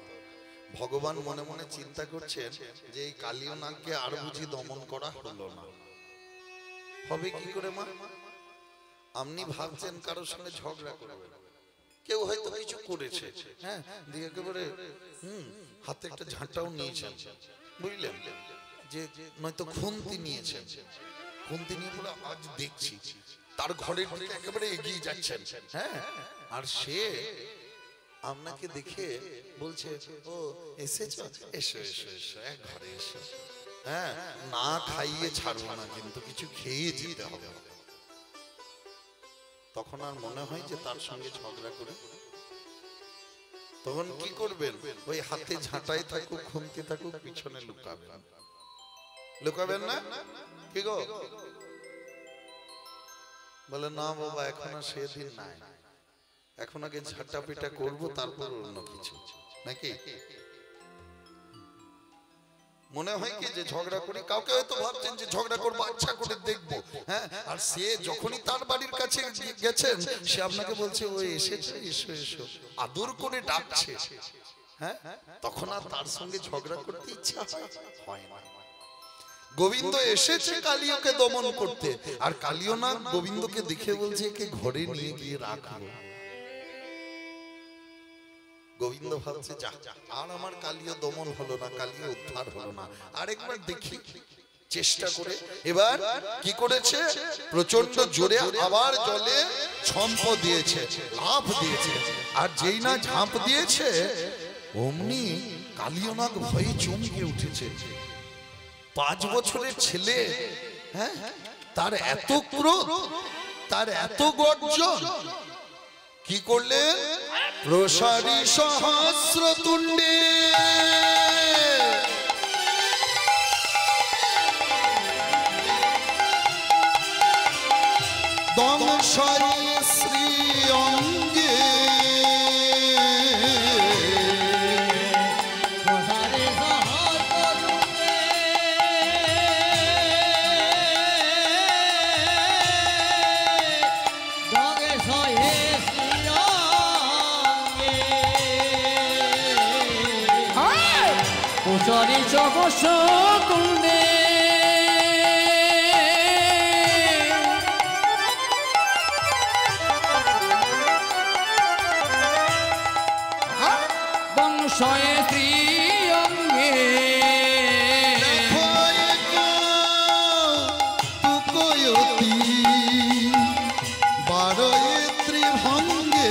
ভগবান মনে মনে চিন্তা করছেন যে এই কালীয় নাগকে আর বুঝি দমন করা হলো না, হবে কি করে? মা, আপনি ভাবছেন কারোর সঙ্গে ঝগড়া করবে, কেউ হয়তো কিছু করেছে, হ্যাঁ, দিয়ে একেবারে হাতে একটা ঝাঁটাও নিয়েছেন, বুঝলেন, যে নয়তো খুন্তি নিয়েছেন, খুন্তি নিয়ে বলে আজ দেখছি, তার ঘরের দিকে একেবারে এগিয়ে যাচ্ছেন, হ্যাঁ, আর সে আপনাকে দেখে বলছে ও এসেছো, এসো এসো এসো, এক ঘরে এসো। হ্যাঁ, না খাইয়ে ছাড়বো না, কিন্তু কিছু খেয়ে যেতে হবে। তখন আর মনে হয় যে তার সঙ্গে ঝগড়া করে, তখন কি করবেন? ওই হাতে ঝাঁটাই থাকুক, খুন্তি থাকুক, পিছনে লুকাবেন। লুকাবেন না? কি গো? বলে না বাবা, এখন আর সেদিন নাই, এখন আগে ঝাঁটা পিটা করবো, তারপর অন্য কিছু, নাকি? মনে হয় কি যে ঝগড়া করি, কাউকে হয়তো ভাবছেন যে ঝগড়া করবো, আচ্ছা করে দেখবো। হ্যাঁ, আর সে যখনই তার বাড়ির কাছে গেছেন, সে আপনাকে বলছে ও এসেছে, এসো এসো, আদর করে ডাকছে। হ্যাঁ, তখন আর তার সঙ্গে ঝগড়া করতে ইচ্ছা হয় না। গোবিন্দ এসেছে কালিয়াকে দমন করতে, আর কালিও না গোবিন্দকে দেখে বলছে একে ঘরে নিয়ে গিয়ে রাখবো। গোবিন্দ ভাবছে যা, আর আমার কালিও দমন হলো না, কালিও উদ্ধার হলো না, আরেকবার দেখি চেষ্টা করে। এবার কি করেছে? প্রচন্ড জোরে আবার জলে ঝম্প দিয়েছে, লাফ দিয়েছে। আর যেই না ঝাঁপ দিয়েছে, অমনি কালিয়নাগ ভয়ে চমকে উঠেছে। 5 বছরের ছেলে, হ্যাঁ, তার এত ক্রোধ, তার এত গর্জন। কি করলেন? প্রসারী সহস্র তুণ্ডে দংশারী শ্রী অঙ্গে প্রসারী সহস্র তুণ্ডে বংশয়ে শ্রী অঙ্গে তুকয়তি বারয়ে ত্রিভঙ্গে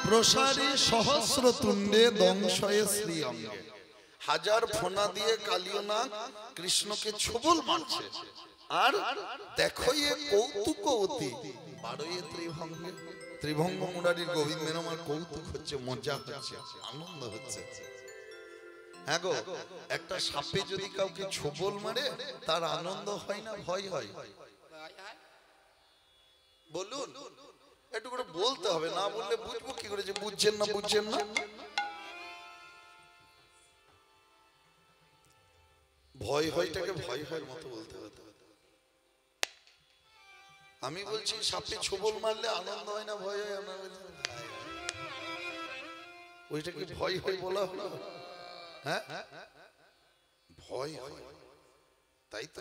প্রসারী সহস্র তুণ্ডে দংশয়ে শ্রী অঙ্গে। 1000 ফোনা দিয়ে কালিয়নাগ কৃষ্ণকে ছবল মারছে। আর দেখো এ কৌতুকবতী 12 ত্রিভঙ্গে। ত্রিভঙ্গ মুরারির গোবিন্দের আমার কৌতুক হচ্ছে, মজা হচ্ছে, আনন্দ হচ্ছে। হ্যাঁ গো, একটা সাপে যদি কাউকে ছবল মারে, তার আনন্দ হয় না ভয় হয়? বলুন, একটু করে বলতে হবে, না বললে বুঝবো কি করে যে বুঝছেন না, বুঝছেন না? ভয় হয়টাকে ভয় হয় মতো বলতে হবে। আমি বলছি সাপে ছবল মারলে আনন্দ হয় না ভয় হয়? আমরা বলছি ওইটাকে ভয় হয় বলা হলো? হ্যাঁ, ভয় হয়, তাই তো।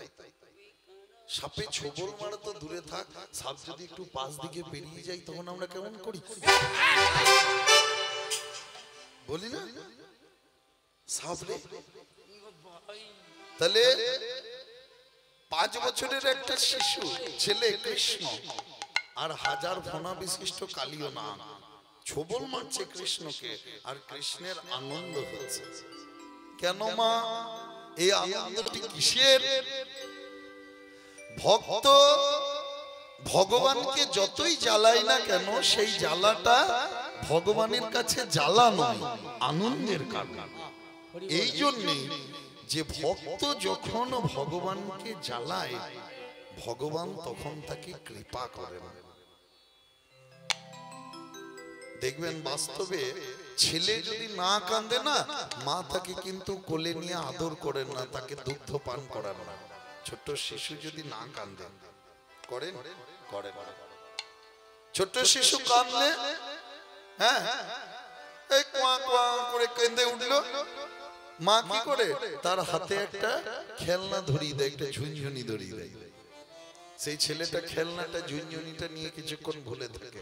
সাপে ছবল মারা তো দূরে থাক, সাপ যদি একটু পাশ দিকে পেরিয়ে যায়, তখন আমরা কেমন করি বলি না? সাপ রে, তাহলে 5 বছরের একটা শিশু ছেলে কৃষ্ণ, আর 1000 ফোনা বিশিষ্ট কালিয়নাগ ছবল মারছে কৃষ্ণকে, আর কৃষ্ণের আনন্দ হচ্ছে। কেন মা এই আনন্দটি কিসের? ভক্ত ভগবানকে যতই জ্বালায় না কেন, সেই জ্বালাটা ভগবানের কাছে জ্বালা নয়, আনন্দের কারণ। এই জন্যে যে ভক্ত যখন ভগবানকে জ্বালায় ভগবান তখন তাকে কৃপা করেন। দেখবেন বাস্তবে ছেলে যদি না কাঁদে না, মা তাকে কিন্তু কোলে নিয়ে আদর করেন না, তাকে দুগ্ধ পান করান না। ছোট্ট শিশু যদি না কাঁদে, করেন করেন, ছোট্ট শিশু কাঁদলে হ্যাঁ এই কোয়া কোয়া করে কেঁদে উঠলো, মা কি করে তার হাতে একটা খেলনা ধরিয়ে দেয়, একটা ঝুনঝুনি ধরিয়ে দেয়। সেই ছেলেটা খেলনাটা ঝুনঝুনিটা নিয়ে কিছুক্ষণ ভুলে থাকে,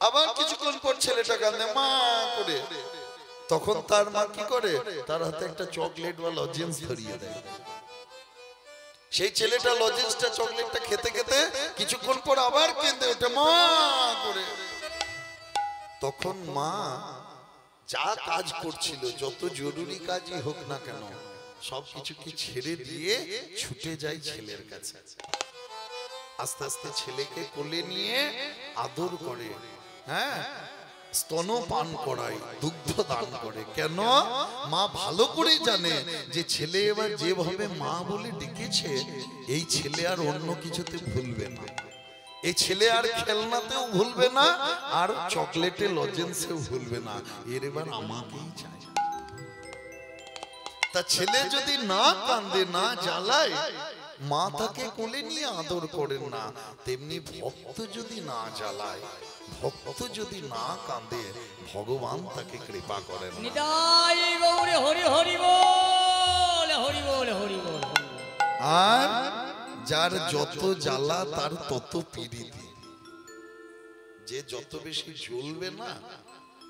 আবার কিছুক্ষণ পর ছেলেটা কাঁদে মা করে, তখন তার মা কি করে তার হাতে একটা চকলেট বা লজেন্স ধরিয়ে দেয়। সেই ছেলেটা লজেন্সটা চকলেটটা খেতে খেতে কিছুক্ষণ পর আবার কেঁদে ওঠে মা করে। তখন মা যা কাজ করছিল, যত জরুরি কাজই হোক না কেন, সবকিছুকে ছেড়ে দিয়ে ছুটে যায় ছেলের কাছে। আস্তে আস্তে ছেলেকে কোলে নিয়ে আদর করে, হ্যাঁ স্তন পান করায়, দুগ্ধ দান করে। কেন? মা ভালো করে জানে যে ছেলে এবার যেভাবে মা বলে ডেকেছে, এই ছেলে আর অন্য কিছুতে ভুলবে না, এই ছেলে আর খেলনাতেও ভুলবে না, আর চকলেটে লজেন্সেও ভুলবে না, এর এবার আমাকেই চাই। তা ছেলে যদি না কাঁদে না জ্বালায়, মা তাকে কোলে নিয়ে আদর করেন না। তেমনি ভক্ত যদি না জ্বালায়, ভক্ত যদি না কাঁদে, ভগবান তাকে কৃপা করেন না। নিতাই গৌরে হরি হরি বল, হরি বল হরি বল। আর যার যত জ্বালা তার তত পীড়িতি, যে যত বেশি জ্বলবে না,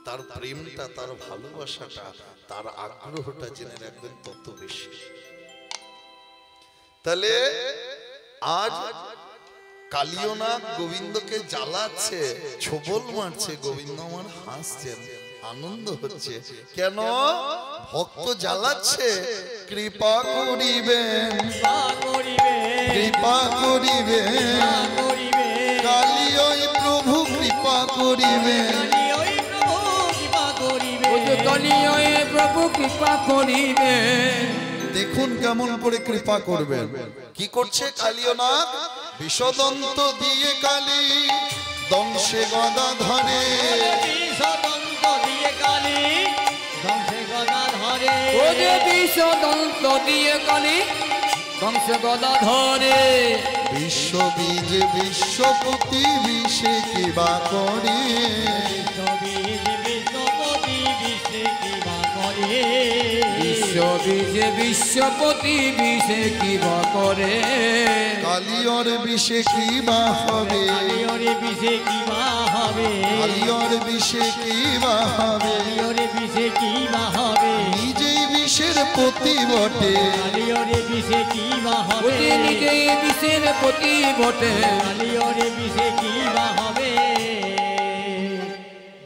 তার প্রেমটা, তার ভালোবাসাটা, তার আগ্রহটা জেনে রাখবেন তত বেশি। তাহলে আজ কালিয়নাগ গোবিন্দকে জ্বালাচ্ছে, ছোবল মারছে, গোবিন্দ আমার হাসছেন, আনন্দ হচ্ছে। কেন? ভক্ত জ্বালাচ্ছে, কৃপা করিবেন, কৃপা করিবেন, কালিয় প্রভু কৃপা করিবেন, প্রভু কৃপা করিবেন। দেখুন কেমন করে কৃপা করবেন। কি করছে কালিয়নাগ? বিষদন্ত দিয়ে কালী দংশে গদা ধরে, বিষদন্ত দিয়ে কালী দংশে গদা ধরে, ও যে বিষদন্ত দিয়ে কালী দংশে গদা ধরে। বিশ্ববীজ বিশ্বপতি বিষে কিবা করে, বিশ্ববীজ বিশ্বপতি বিষে কিবা করে। কালিয়র বিষে কিবা হবে, কালিয়র বিষে কিবা হবে, কালিয়র বিষে কিবা হবে, কালিয়র বিষে কিবা হবে, নিজেই বিষের পতি বটে, কালিয়র বিষে কিবা হবে, ওই নিজেই বিষের প্রতি বটে। কালিয়র বিষে কিবা হবে।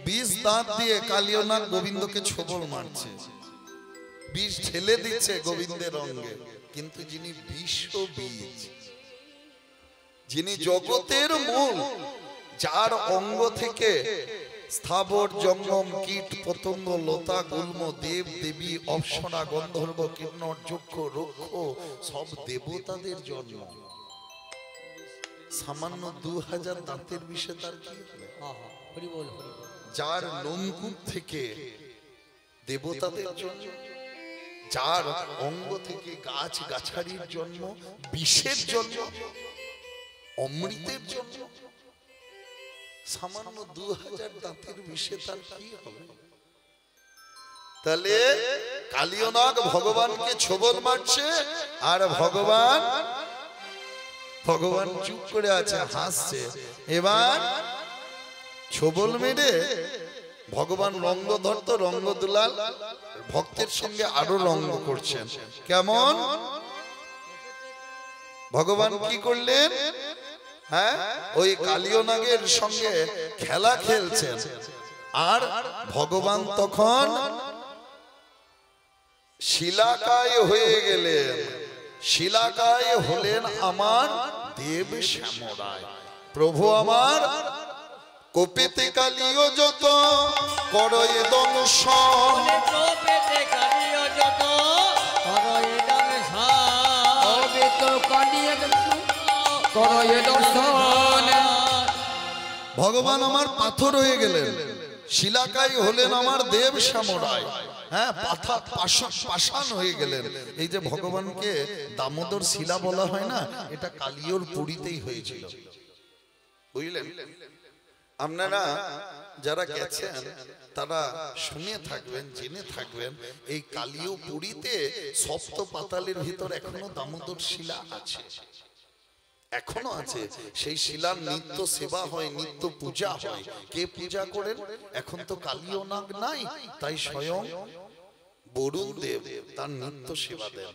বিষ দাঁত দিয়ে কালিয়নাগ গোবিন্দকে ছোবল মারছে, বিষ ঢেলে দিচ্ছে গোবিন্দের অঙ্গে। কিন্তু যিনি বিশ্ব বীজ, যিনি জগতের মূল, যার অঙ্গ থেকে স্থাবর জঙ্গম কীট পতঙ্গ লতা গুল্ম দেব দেবী অপ্সরা গন্ধর্ব কিন্নর যক্ষ রক্ষ সব দেবতাদের জন্ম, সামান্য 2000 দাঁতের বিষে তার কি হবে? হরি বল হরি বল। যার লোমকূপ থেকে দেবতাদের জন্ম, যার অঙ্গ থেকে গাছ গাছারির জন্ম, বিষের জন্ম, অমৃতের জন্ম, সামান্য 2000 দাঁতের বিষে তার কি হবে? তাহলে কালিয়নাগ ভগবানকে ছোবল মারছে, আর ভগবান চুপ করে আছে, হাসছে। এবার ছোবল মেরে ভগবান রঙ্গ ধরত, রঙ্গ দুলাল ভক্তের সঙ্গে আরো রঙ্গ করছেন। কেমন? ভগবান কি করলেন? হ্যাঁ, ওই কালিয়নাগের সঙ্গে খেলা খেলছেন, আর ভগবান তখন শিলাকায় হয়ে গেলেন। শিলাকায় হলেন আমার দেব শ্যামরায়। প্রভু আমার কোপেতে কালিও যত করয়ে দংশন, কোপেতে কালিও যত করয়ে কালিয়া যত্ন করয়ে দর্শন। ভগবান আমার পাথর হয়ে গেলেন, শিলাকাই হলেন আমার দেব শ্যামরায়, হ্যাঁ পাষাণ হয়ে গেলেন। এই যে ভগবানকে দামোদর শিলা বলা হয় না, এটা কালিয়র পুরীতেই হয়েছিল, বুঝলেন? আপনারা যারা গেছেন তারা শুনে থাকবেন, জেনে থাকবেন, এই কালিয় পুরীতে সপ্ত পাতালের ভিতর এখনো দামোদর শিলা আছে, এখনো আছে। সেই শিলার নিত্য সেবা হয়, নিত্য পূজা হয়। কে পূজা করেন? এখন তো কালীয় নাগ নাই, তাই স্বয়ং বরুণ দেব তার নিত্য সেবা দেন।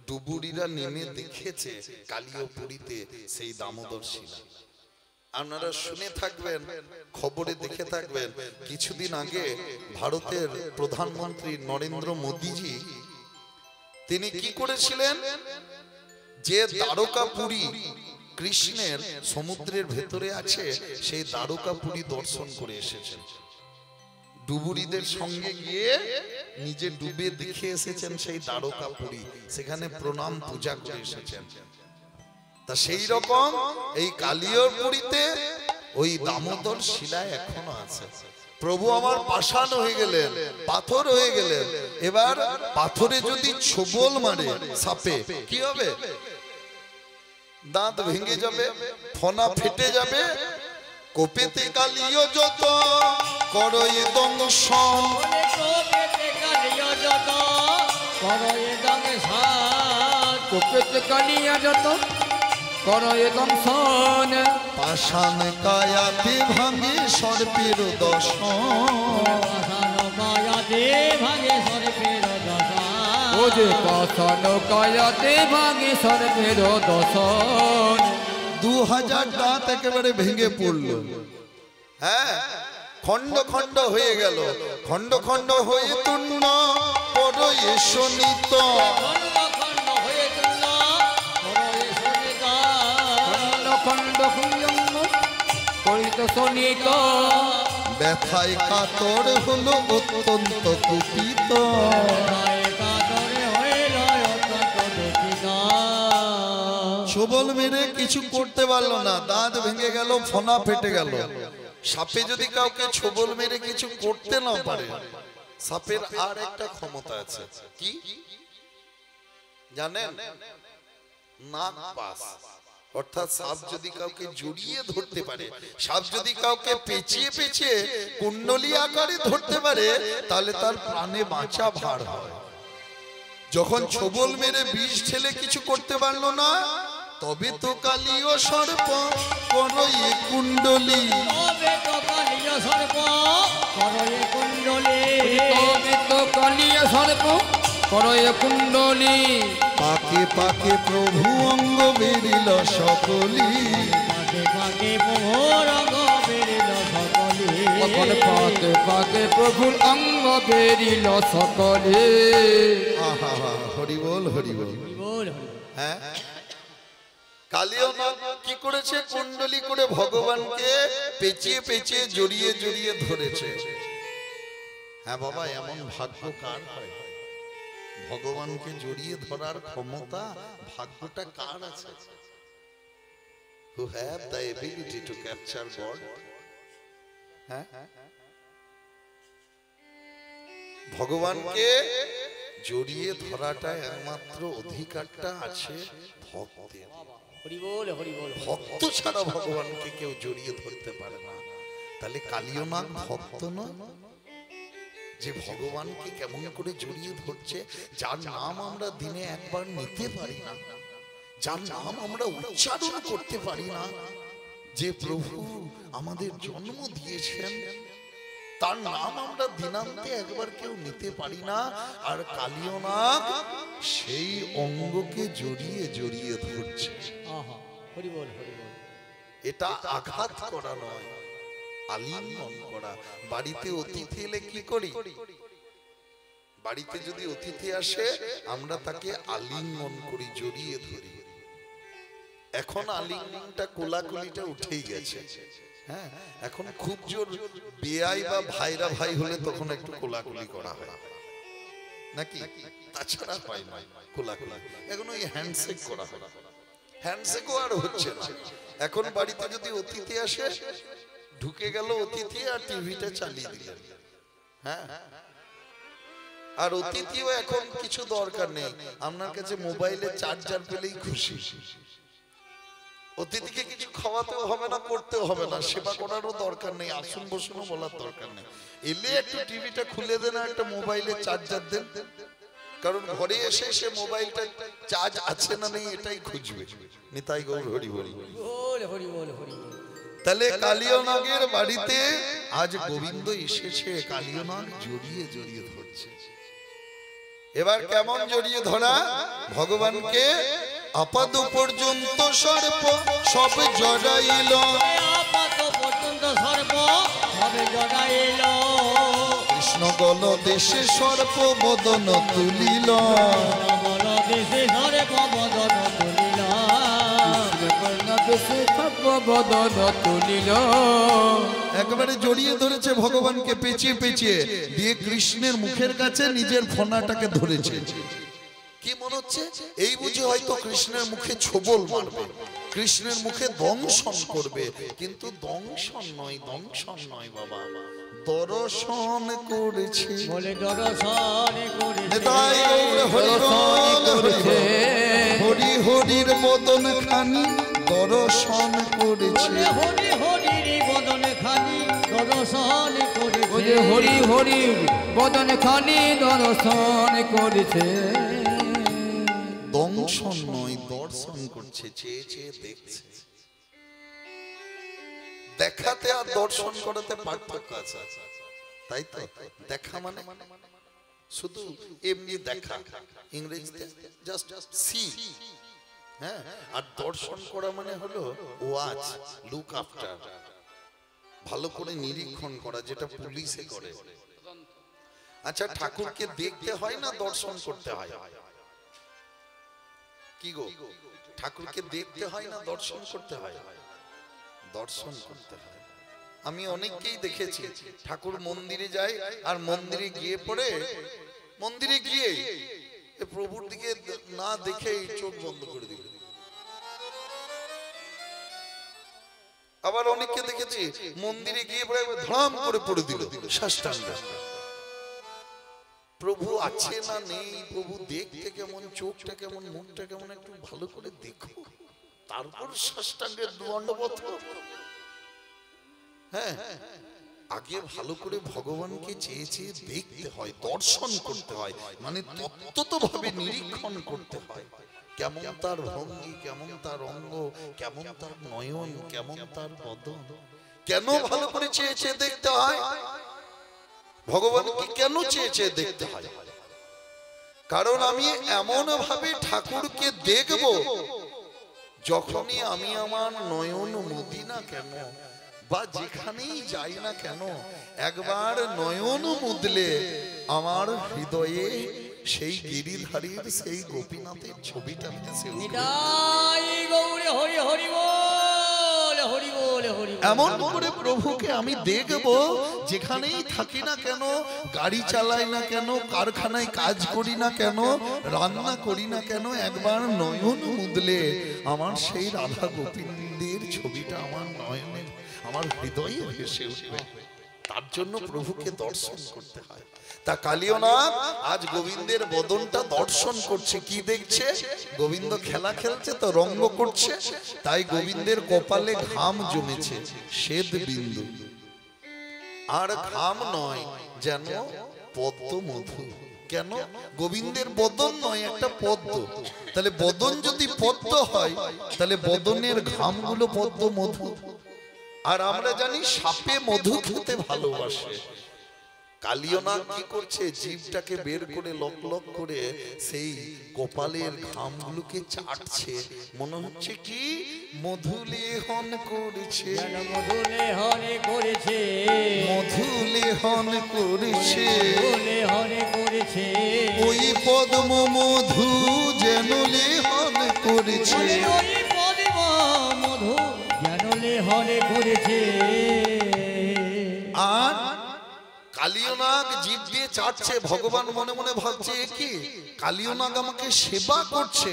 ডুবুরিরা নেমে দেখেছে কালীয় পুরীতে সেই দামোদর শিলা। আপনারা শুনে থাকবেন, খবরে দেখে থাকবেন, কিছুদিন আগে ভারতের প্রধানমন্ত্রী নরেন্দ্র মোদীজি তিনি কি করেছিলেন, যে দ্বারকাপুরী কৃষ্ণের সমুদ্রের ভেতরে আছে, সেই দ্বারকাপুরী দর্শন করে এসেছেন। ডুবুরিদের সঙ্গে গিয়ে নিজে ডুবে দেখে এসেছেন সেই দ্বারকাপুরী, সেখানে প্রণাম পূজা করে এসেছেন। তা সেই রকম এই কালিয়র পুরীতে ওই দামোদর শিলা এখনো আছে। প্রভু আমার পাষাণ হয়ে গেলেন, পাথর হয়ে গেলেন। এবার পাথরে যদি ছোবল মারে সাপে, কি হবে? দাঁত ভেঙে যাবে, ফনা ফেটে যাবে। কোপেতে কালিয় যত করয়ে দংশন, কোপেতে কালিয়া যত করয়ে দংশন, কোপেতে কালিয়া যত করয়ে দংশন। পাষাণ কায়াতে ভাঙে সর্পের দর্শন, পাষাণ কায়াতে ভাঙে সর্পের দর্শন। ও যে পাষাণ কায়াতে ভাঙে সর্পের দর্শন। 2000 দাঁত একেবারে ভেঙে পড়ল, হ্যাঁ, খন্ড খন্ড হয়ে গেল। খন্ড খন্ড হয়ে তুণ্ণ পরয়ে শোনিত, খণ্ড খণ্ড হয়ে চলল করয়ে শোনিত। খণ্ড খণ্ড হুয়ঙ্গ করিত শোনিত। ব্যথায় কাতর হলো অত্যন্ত কুপিত, গায়ে কাতরে হইল অত্যন্ত দুঃখিত। ছোবল মেরে কিছু করতে পারলো না, দাঁত ভেঙে গেল, ফনা ফেটে গেল। সাপে যদি কাউকে ছোবল মেরে কিছু করতে না পারে, সাপের আর একটা ক্ষমতা আছে, কি জানেন? নাক পাস। অর্থাৎ সাপ যদি কাউকে জড়িয়ে ধরতে পারে, সাপ যদি কাউকে পেঁচিয়ে পেঁচিয়ে কুণ্ডলী আকারে ধরতে পারে, তাহলে তার প্রাণে বাঁচা ভার হয়। যখন ছোবল মেরে বিষ ঠেলে কিছু করতে পারলো না, তবে তো কালীয় সর্প করয়ে কুণ্ডলী, তবে তো কালিয়া সর্প করয়ে কুণ্ডলী। তবে তো কালিয়া সর্প করয়ে কুণ্ডলী। পাকে পাকে প্রভু অঙ্গ বেরিল সকলি, পাকে পাকে প্রভুর অঙ্গ বেরিল সকলি। তখন পাকে পাকে প্রভুর অঙ্গ বেরিল সকলে। আহা হরি বল হরি বল। বল হ্যাঁ, কালীয় নাগ কি করেছে? কুণ্ডলী করে ভগবানকে পেঁচিয়ে পেঁচিয়ে জড়িয়ে জড়িয়ে ধরেছে। হ্যাঁ বাবা, এমন ভাগ্য কার হয়? ভগবানকে জড়িয়ে ধরার ক্ষমতা, ভাগ্যটা কার আছে? Who have the ability to capture God? হ্যাঁ, ভগবানকে জড়িয়ে ধরাটা একমাত্র অধিকারটা আছে ভক্তের। হরি বল হরি বল। ভক্ত ছাড়া ভগবানকে কেউ জড়িয়ে ধরতে পারে না। তাহলে কালীয় নাগ ভক্ত নয়? যে ভগবানকে কেমন করে জড়িয়ে ধরছে, যার নাম আমরা দিনে একবার নিতে পারি না, যার নাম আমরা উচ্চারণ করতে পারি না, যে প্রভু আমাদের জন্ম দিয়েছেন, তার নাম আমরা দিনান্তে একবার কেউ নিতে পারি না। আর কালীয় নাগ সেই অঙ্গকে জড়িয়ে জড়িয়ে ধরছে। আহা হরি বল হরি বল। এটা আঘাত করা নয়, আলিঙ্গন করা। বাড়িতে অতিথি এলে কি করি? বাড়িতে যদি অতিথি আসে, আমরা তাকে আলিঙ্গন করি, জড়িয়ে ধরি। এখন আলিঙ্গনটা, কোলাকুলিটা উঠেই গেছে। হ্যাঁ, এখন খুব জোর বেয়াই বা ভাইরা ভাই হলে তখন একটু কোলাকুলি করা হয় নাকি, তাছাড়া হয় না কোলাকুলি। এখন ওই হ্যান্ডশেক করা হয়। হ্যান্ডশেকও আর হচ্ছে না। এখন বাড়িতে যদি অতিথি আসে, ঢুকে গেল অতিথি আর টিভিটা চালিয়ে দিলেন, হ্যাঁ। আর অতিথিও এখন কিছু দরকার নেই, আপনার কাছে মোবাইলে চার্জার পেলেই খুশি। অতিথিকে কিছু খাওয়াতেও হবে না, করতেও হবে না, সেবা করারও দরকার নেই, আসুন বসুনও বলার দরকার নেই। এলে একটু টিভিটা খুলে দেন আর একটা মোবাইলে চার্জার দেন, কারণ ঘরে এসে সে মোবাইলটা চার্জ আছে না নেই এটাই খুঁজবে। নিতাই গৌর হরি বল। তাহলে কালিয়নাগের বাড়িতে আজ গোবিন্দ এসেছে, কালিয়নাগ জড়িয়ে জড়িয়ে ধরছে। এবার কেমন জড়িয়ে ধরা? ভগবানকে আপাত পর্যন্ত সর্প সব জড়াইল, আপাত পর্যন্ত সর্প সবে জড়াইল, কৃষ্ণ গল দেশে সর্প বদন তুলিল, বল দেশে সর্প বদন তুলিল, বদন তুলিল। একেবারে জড়িয়ে ধরেছে ভগবানকে, পেঁচিয়ে পেঁচিয়ে দিয়ে কৃষ্ণের মুখের কাছে নিজের ফোনাটাকে ধরেছে। কি মনে হচ্ছে? এই বুঝে হয়তো কৃষ্ণের মুখে ছোবল মারবে, কৃষ্ণের মুখে দংশন করবে, কিন্তু দংশন নয়, দংশন নয় বাবা, দর্শন করেছে। বলে দর্শন করেছে, তাই হরি বল, হরি হরির বদন খানি দর্শন করেছে, হরি হরির বদন খানি দর্শন করেছে, হরি হরির বদন খানি দর্শন করেছে। দংশন নয়, দর্শন করছে, চেয়ে চেয়ে দেখছে। দেখাতে আর দর্শন করাতে পার্থক্য আছে, তাই তো? দেখা মানে শুধু এমনি দেখা, ইংরেজিতে জাস্ট সি, হ্যাঁ। আর দর্শন করা মানে হলো ওয়াচ, লুক আফটার, ভালো করে নিরীক্ষণ করা, যেটা পুলিশে করে। আচ্ছা, ঠাকুরকে দেখতে হয় না দর্শন করতে হয়? কি গো, ঠাকুরকে দেখতে হয় না দর্শন করতে হয়? দর্শন করতে হয়। আমি অনেককেই দেখেছি ঠাকুর মন্দিরে যায় আর মন্দিরে গিয়ে পড়ে, মন্দিরে গিয়ে প্রভুর দিকে না দেখে চোখ বন্ধ করে দিল। আবার অনেককে দেখেছি মন্দিরে গিয়ে পড়ে ধড়াম করে পড়ে দিল সাষ্টাঙ্গ। প্রভু আছে না নেই, প্রভু দেখতে কেমন, চোখটা কেমন, মুখটা কেমন, একটু ভালো করে দেখো, তারপর সাষ্টাঙ্গের দণ্ডবত। হ্যাঁ, আগে ভালো করে ভগবানকে চেয়ে চেয়ে দেখতে হয়, দর্শন করতে হয়, মানে তত্ত্বতভাবে নিরীক্ষণ করতে হয়। কেমন তার ভঙ্গি, কেমন তার অঙ্গ, কেমন তার নয়ন, কেমন তার বদন। কেন ভালো করে চেয়ে চেয়ে দেখতে হয়? ভগবানকে কেন চেয়ে চেয়ে দেখতে হয়? কারণ আমি এমন ভাবে ঠাকুরকে দেখব, যখনই আমি আমার নয়ন মুদি না কেন বা যেখানেই যাই না কেন, একবার নয়ন মুদলে আমার হৃদয়ে সেই গিরিধারীর, সেই গোপীনাথের ছবিটা ভেসে উঠবে। নিতাই গৌরে হরি হরি বল, হরি বল, হরি বল। এমন করে প্রভুকে আমি দেখব, যেখানেই থাকি না কেন, গাড়ি চালাই না কেন, কারখানায় কাজ করি না কেন, রান্না করি না কেন, একবার নয়ন মুদলে আমার সেই রাধা গোবিন্দের ছবিটা আমার নয়নে, আমার হৃদয়ে ভেসে উঠবে। তার জন্য প্রভুকে দর্শন করতে হয়। তা কালিয়নাগ আজ গোবিন্দের বদনটা দর্শন করছে। কি দেখছে? গোবিন্দ খেলা খেলছে তো, রঙ্গ করছে, তাই গোবিন্দের কপালে ঘাম জমেছে, শ্বেত বিন্দু। আর ঘাম নয়, যেন পদ্ম মধু। কেন? গোবিন্দের বদন নয়, একটা পদ্ম। তাহলে বদন যদি পদ্ম হয়, তাহলে বদনের ঘামগুলো পদ্ম মধু। আর আমরা জানি সাপে মধু খেতে ভালোবাসে। কালিয়নাগ কি করছে? জীবটাকে বের করে লক লক করে সেই কপালের ঘামগুলোকে চাটছে। মনে হচ্ছে কি মধুলেহন করেছে, মধুলেহন করেছে, মধুলেহন করেছে, মধুলেহন করেছে, ওই পদ্ম মধু যেন লেহন করেছে, ওই পদ্ম মধু যেন লেহন করেছে। আর কালিয়নাগ জীব দিয়ে চাটছে। ভগবান মনে মনে ভাবছে কি কালিয়নাগ আমাকে সেবা করছে,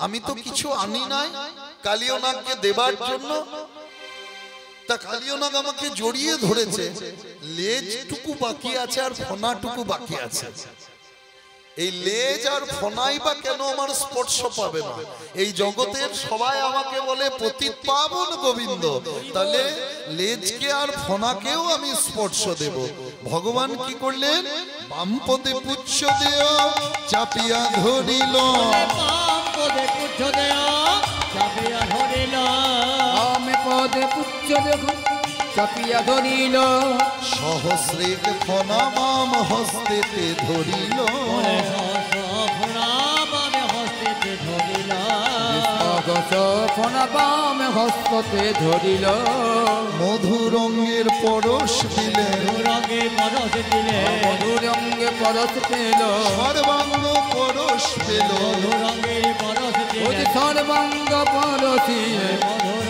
আমি তো কিছু আনি নাই কালিয়নাগকে দেবার জন্য। তা কালিয়নাগ আমাকে জড়িয়ে ধরেছে, লেজটুকু বাকি আছে আর ফনাটুকু বাকি আছে। এই লেজ আর ফনাই বা কেন আমার স্পর্শ পাবে না? এই জগতের সবাই আমাকে বলে পতিত পাবন গোবিন্দ, তাহলে লেজকে আর ফনাকেও আমি স্পর্শ দেব। ভগবান কি করলেন? বাম পদে পুচ্ছ দেও চাপিয়া ধরিল, বাম পদে পুচ্ছ দেও চাপিয়া ধরিল, বামে পদে পুচ্ছ দেখো চাপিয়া ধরিল, সহস্রেক ফনা বাম হস্তেতে ধরিল, বামে হস্তেতে ধরিল, ফনা বামে হস্ততে ধরিল, মধুরঙ্গের পরশ দিলে, রঙে পরশ দিলে, মধুরঙ্গে পরশ পেল, সর্বাঙ্গ পরশ পেল, রঙের পরশ ওই দিলে, সর্বাঙ্গ পরশিয়ে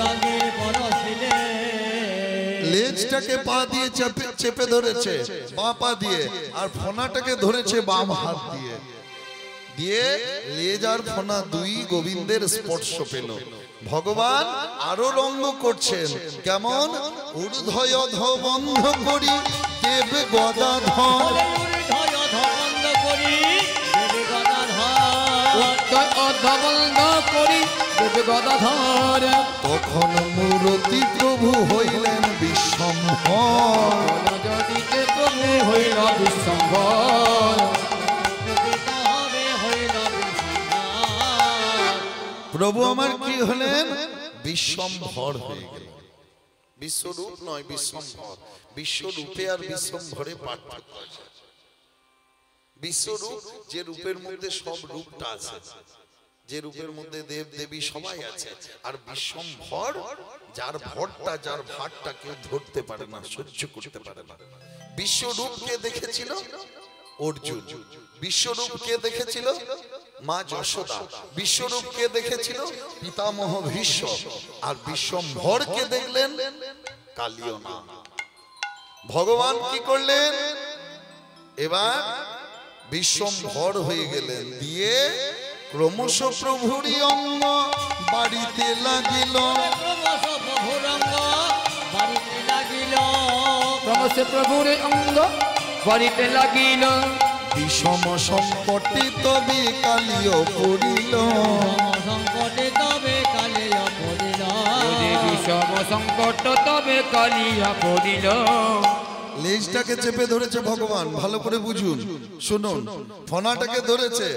রঙের পরশ দিলে। লেজটাকে পা দিয়ে চেপে ধরেছে বাঁ পা দিয়ে, আর ফনাটাকে ধরেছে বাম হাত দিয়ে, দিয়ে লেজ আর ফনা দুই গোবিন্দের স্পর্শ পেল। ভগবান আরো রঙ্গ করছেন, কেমন? ঊর্ধ্বয় বন্ধ করি দেব গদাধর, বন্ধ করি দেবী গদাধর, অর্ধবন্ধ করি দেবে গদাধর, তখন মূরতি প্রভু হইলেন বিশ্বম্ভর, জগদিতে প্রভু হইল বিশ্বম্ভর, প্রভু আমার কি হলেন? বিশ্বম্ভর হয়ে গেলেন। বিশ্বরূপ নয়, বিশ্বম্ভর। বিশ্বরূপে আর বিশ্বম্ভরে পার্থক্য আছে। বিশ্বরূপ যে রূপের মধ্যে সব রূপটা আছে, যে রূপের মধ্যে দেব দেবী সবাই আছে, আর বিশ্বম্ভর যার ভরটা যার ভারটা কেউ ধরতে পারে না, সহ্য করতে পারে না। বিশ্বরূপকে দেখেছিল অর্জুন, বিশ্বরূপকে দেখেছিল মা যশোদা, বিশ্বরূপকে দেখেছিল পিতামহ ভীষ্ম, আর বিশ্বম্ভরকে দেখলেন কালিয়নাগ। ভগবান কি করলেন? এবার বিশ্বম্ভর হয়ে গেলেন, দিয়ে ক্রমশ প্রভুরই অঙ্গ বাড়িতে লাগিল, ক্রমশ প্রভুর অঙ্গ বাড়িতে লাগিল, বিষম সংকটে তবে কালিয় পড়িল, সংকটে তবে কালিয়া পড়িল, বিষম সংকট তবে কালিয়া পড়িল। লেজটাকে চেপে ধরেছে ভগবান, ভালো করে বুঝুন, শুনুন। ফনাটাকে ধরেছে,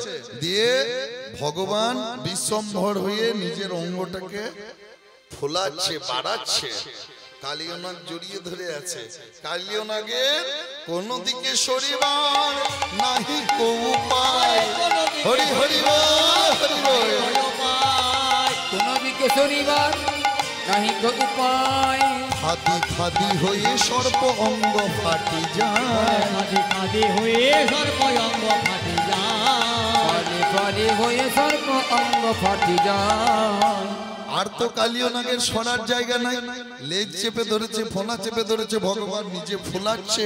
দিয়ে ভগবান বিশ্বম্ভর হয়ে নিজের অঙ্গটাকে ফোলাচ্ছে, বাড়াচ্ছে। কালিয়নাগ জড়িয়ে ধরে আছে। কালিয়নাগের কোন দিকে সরিবার নাহি কো উপায়, হরি হরি বল, হরি বল। কোন দিকে শনিবার নাহি কো উপায়, খাদি খাদি হয়ে সর্প অঙ্গ ফাটি যায়, খাদি খাদি হয়ে সর্বঙ্গ ফাটি যায়, ফালি ফালি হয়ে সর্প অঙ্গ ফাটি যায়। আর তো কালিয়নাগের সরার জায়গা নাই, লেজ চেপে ধরেছে, ফোনা চেপে ধরেছে, ভগবান নিজে ফোলাচ্ছে,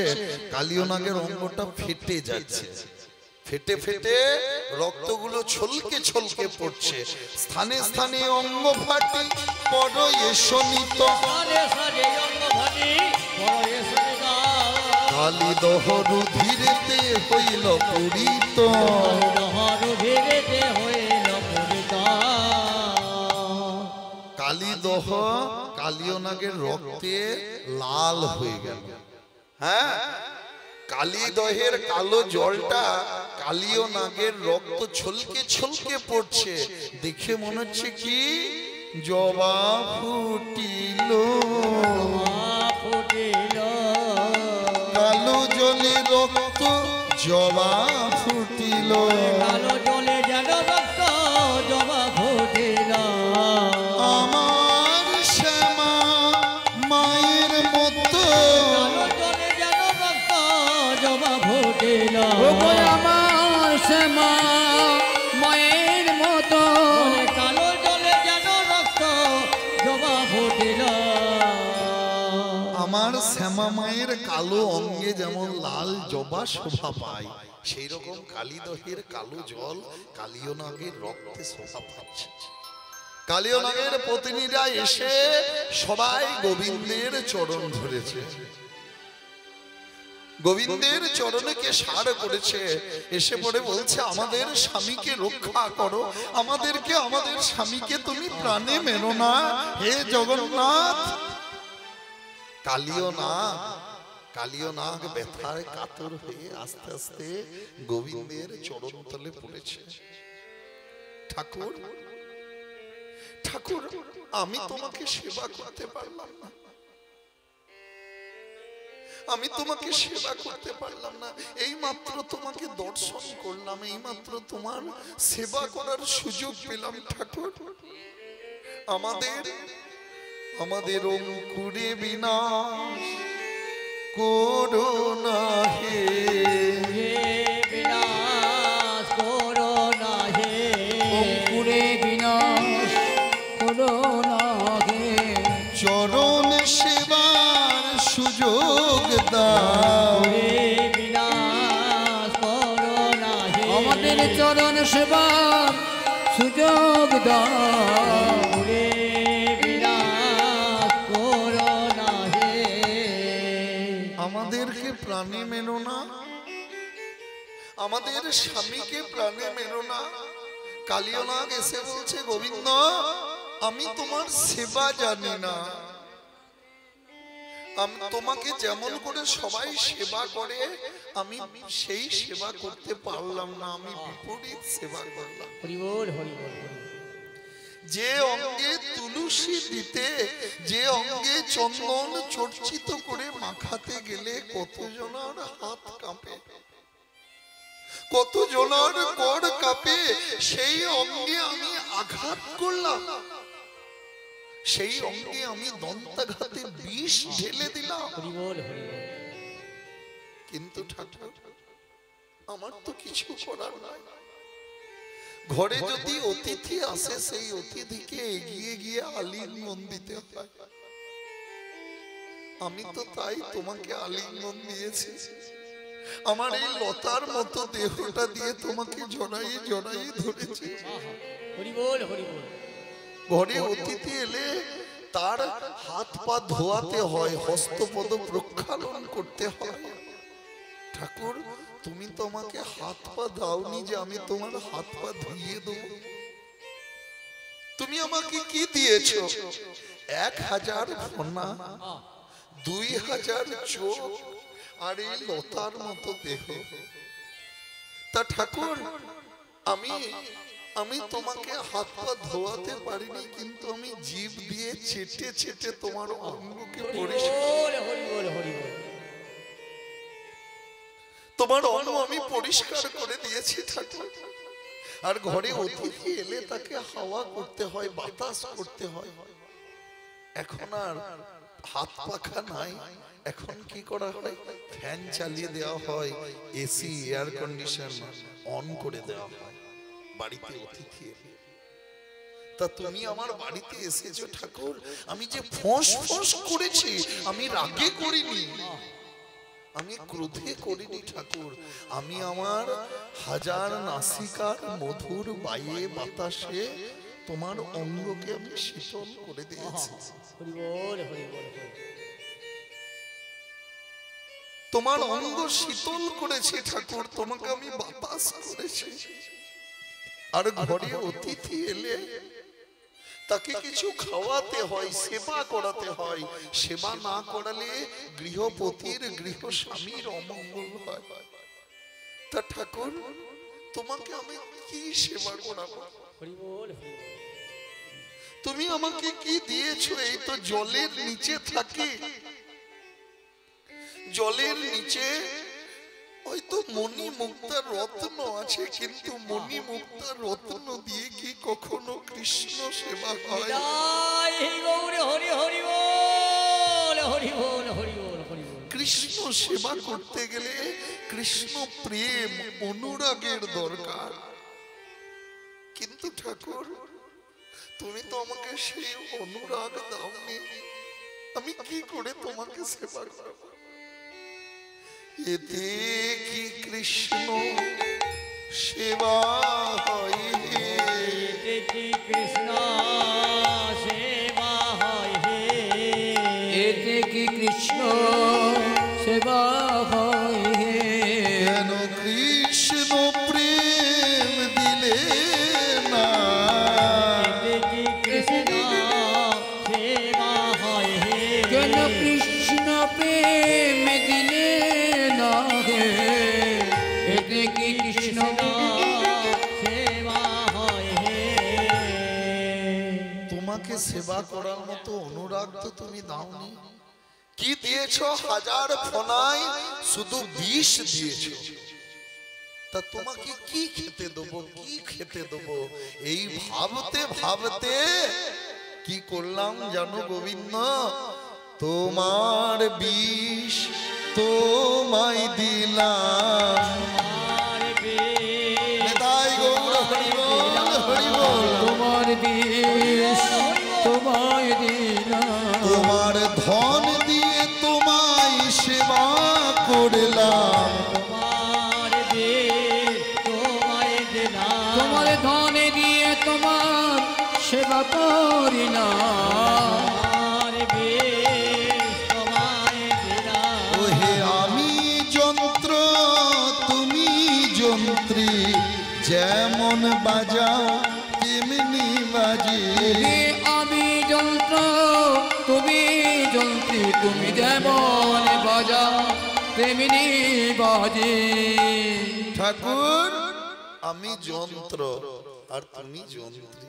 কালিয়নাগের অঙ্গটা ফেটে যাচ্ছে, ফেটে ফেটে রক্তগুলো ছলকে ছলকে পড়ছে, স্থানে স্থানে অঙ্গ ফাটি বড় এসনিত, সারে সারে অঙ্গ ফাটি বড় এসনিত, কালি দহ রুধিরেতে হইল পূরিত, দহর ভিড়েতে হইল পূরিত, কালি দহ কালিয়নাগের রক্তে লাল হয়ে গেল। হ্যাঁ, কালী দহের কালো জলটা কালিয়নাগের রক্ত ছলকে ছলকে পড়ছে, দেখে মনে হচ্ছে কি জবা ফুটিল, ফুটিল, কালো জলে রক্ত জবা ফুটিল, কালো জলে যেন রক্ত জবা ফুটিল, আমার শ্যামা মায়ের মতো, কালো জলে যেন রক্ত জবা ফুটিল, ও গো আমার শ্যামা মায়ের মতো, কালো জলে যেন রক্ত জবা ফুটিল, আমার শ্যামা মায়ের কালো অঙ্গে যেমন লাল জবা শোভা পায়, সেই রকম কালীদহের কালো জল কালীয় নাগের রক্তে শোভা পাচ্ছে। কালীয় নাগের পত্নীরা এসে সবাই গোবিন্দের চরণ ধরেছে, গোবিন্দের চরণে কে সার করেছে, এসে পড়ে বলছে আমাদের স্বামীকে রক্ষা করো, আমাদেরকে আমাদের স্বামীকে তুমি প্রাণে মেরো না হে জগন্নাথ। কালীয় নাগ ব্যথায় কাতর হয়ে আস্তে আস্তে গোবিন্দের চরণ তলে পড়েছে। ঠাকুর ঠাকুর আমি তোমাকে সেবা করতে পারলাম না, আমি তোমাকে সেবা করতে পারলাম না, এই মাত্র তোমাকে দর্শন করলাম, এই মাত্র তোমার সেবা করার সুযোগ পেলাম। ঠাকুর আমাদের অঙ্কুরে বিনাশ করো না হে, বিনাশ করো না হে, অঙ্কুরে বিনাশ করো না হে, চরণ সেবার সুযোগ দাও হে বিনাশ করো না হে, আমাদের চরণ সেবার সুযোগ দাও, হে বিনাশ করো না হে। আমাদেরকে প্রাণে মেনো না, আমাদের স্বামীকে প্রাণে মেনো না। কালীয় নাগ এসে বলছে গোবিন্দ আমি তোমার সেবা জানি না, আমি তোমাকে যেমন করে সবাই সেবা করে আমি সেই সেবা করতে পারলাম না, আমি বিপরীত সেবা করলাম। হরি বল হরি বল। যে অঙ্গে তুলসী দিতে, যে অঙ্গে চন্দন চর্চিত করে মাখাতে গেলে কতজনের হাত কাঁপে, কতজনের কর কাঁপে, সেই অঙ্গে আমি আঘাত করলাম, সেই অঙ্গে আমি দন্তাঘাতে বিষ ঢেলে দিলাম। হরি বল হরি বল। কিন্তু ঠাকুর আমার তো কিছু করার নাই, ঘরে যদি অতিথি আসে সেই অতিথিকে এগিয়ে গিয়ে আলিঙ্গন দিতে হয়, আমি তো তাই তোমাকে আলিঙ্গন দিয়েছি, আমার এই লতার মতো দেহটা দিয়ে তোমাকে জড়াই জড়াই ধরেছি। হরি বল হরি বল। ঘরে অতিথি এলে তার হাত পা ধোয়াতে হয়, হস্তপদ প্রক্ষালন করতে হয়। ঠাকুর তুমি তো আমাকে হাত পা দাওনি যে আমি তোমার হাত পা ধুইয়ে দেবো, তুমি আমাকে কি দিয়েছো? 1000 ফনা, 2000 চোখ আর এই লতার মতো দেহ। তা ঠাকুর আমি তোমাকে হাত পা ধোয়াতে পারিনি, কিন্তু আমি জিভ দিয়ে চেটে চেটে তোমার অঙ্গকে পরিষ্কার, হরি বল হরি বল। তোমার অঙ্গ আমি পরিষ্কার করে দিয়েছি ঠাকুর। আর ঘরে অতিথি এলে তাকে হাওয়া করতে হয়, বাতাস করতে হয়। এখন আর হাত পাখা নাই, এখন কি করা হয়, ফ্যান চালিয়ে দেওয়া হয়, এসি এয়ার কন্ডিশন অন করে দেওয়া হয় বাড়িতে অতিথি এলে। তা তুমি আমার বাড়িতে এসেছো ঠাকুর, আমি যে ফোঁস ফোঁস করেছি আমি রাগে করিনি, আমি ক্রোধে করিনি ঠাকুর, আমি আমার 1000 নাসিকার মধুর বায়ে বাতাসে তোমার অঙ্গকে আমি শীতল করে দিয়েছি। হরি বল হরি বল। তোমার অঙ্গ শীতল করেছি ঠাকুর, তোমাকে আমি বাতাস করেছি। আর ঘরে অতিথি এলে তাকে কিছু খাওয়াতে হয়, সেবা করাতে হয়, সেবা না করালে গৃহপতির গৃহ স্বামীর অমঙ্গল হয়। তা ঠাকুর তোমাকে আমি কি সেবা করাবো? হরি বল হরি বল। তুমি আমাকে কি দিয়েছো? এই তো জলের নিচে থাকি, জলের নিচে হয়তো মণি মুক্তা রত্ন আছে, কিন্তু মণি মুক্তা রত্ন দিয়ে কি কখনো কৃষ্ণ সেবা হয়? জয় গৌরে হরি হরি বল হরি বল হরি বল হরি বল। কৃষ্ণ সেবা করতে গেলে কৃষ্ণ প্রেম অনুরাগের দরকার, কিন্তু ঠাকুর তুমি তো আমাকে সেই অনুরাগ দাওনি, আমি কি করে তোমাকে সেবা করব? এতে কি কৃষ্ণ সেবা হয় হে? এতে কি কৃষ্ণ সেবা হয় হে? এতে কি কৃষ্ণ সেবা হয় হে? কেন কৃষ্ণ প্রেম দিলে না? এতে কি কৃষ্ণ সেবা হয় হে? কেন কৃষ্ণ প্রেম দিলে না হে? এতে কি কৃষ্ণ সেবা হয় হে? তোমাকে সেবা করার মতো অনুরাগ তো তুমি দাওনি। কি দিয়েছো? হাজার ফনায় শুধু বিষ দিয়েছো। তা তোমাকে কি খেতে দেবো, কি খেতে দেবো, এই ভাবতে ভাবতে কি করলাম জানো গোবিন্দ? তোমার বিষ তোমায় দিলাম। তোমার বিষ নিতাই গৌর হরি বল, হরি বল। তোমার বিষ তোমায় দিলাম। তোমার ধন দিয়ে তোমায় সেবা করলাম। তোমার বিষ তোমায় দিলাম। তোমার ধনে দিয়ে তোমার সেবা করিলাম। তোমার বিষ তোমায় দিলাম। ওহে আমি যন্ত্র তুমি যন্ত্রী, যেমন বাজাও তেমনি বাজি। হে আমি যন্ত্র তুমি যন্ত্রী, তুমি যেমন বাজাও তেমনি বাজে। ঠাকুর আমি যন্ত্র আর তুমি যন্ত্রী।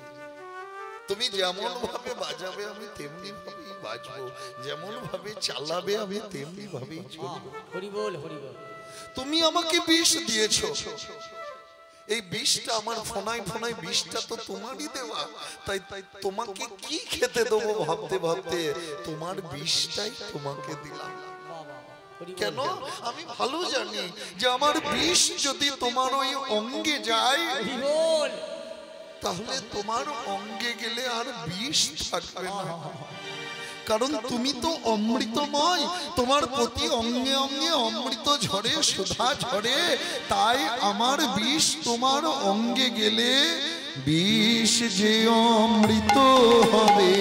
তুমি যেমন ভাবে বাজাবে আমি তেমনি ভাবেই বাজবো, যেমন ভাবে চালাবে আমি তেমনি ভাবেই চলবো। হরি বল, হরি বল। তুমি আমাকে বিষ দিয়েছো, এই বিষটা আমার ফোনায় ফোনায় বিষটা তো তোমারই দেওয়া, তাই তোমাকে কি খেতে দেবো ভাবতে ভাবতে তোমার বিষটাই তোমাকে দিলাম। কেন? আমি ভালো জানি যে আমার বিষ যদি তোমার ওই অঙ্গে যায় হরি বল। তাহলে তোমার অঙ্গে গেলে আর বিষ থাকবে না, কারণ তুমি তো অমৃতময়। তোমার প্রতি অঙ্গে অঙ্গে অমৃত ঝরে, সুধা ঝরে, তাই আমার বিষ তোমার অঙ্গে গেলে বিষ যে অমৃত হবে।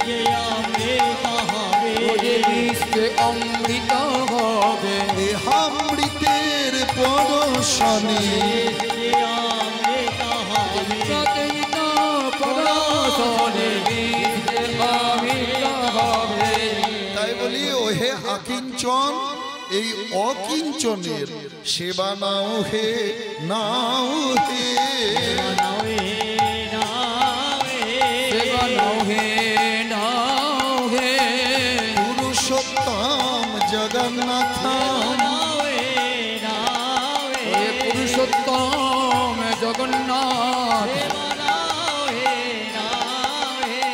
যে অমৃত হবে। ওরে বিষ যে অমৃত হবে। দেহামৃতের পরশনে যে অমৃত হবে। সতীত পরশনে বিষ যে অমৃত হবে। তাই বলি ওহে আকিঞ্চন, এই অকিঞ্চনের সেবা নাও হে, নাও হে। নাও হে, নাও হে। সেবা নাও হে, নাও হে। পুরুষোত্তম জগন্নাথ নাও হে, নাও হে। হে পুরুষোত্তম জগন্নাথ। নাও হে, নাও হে।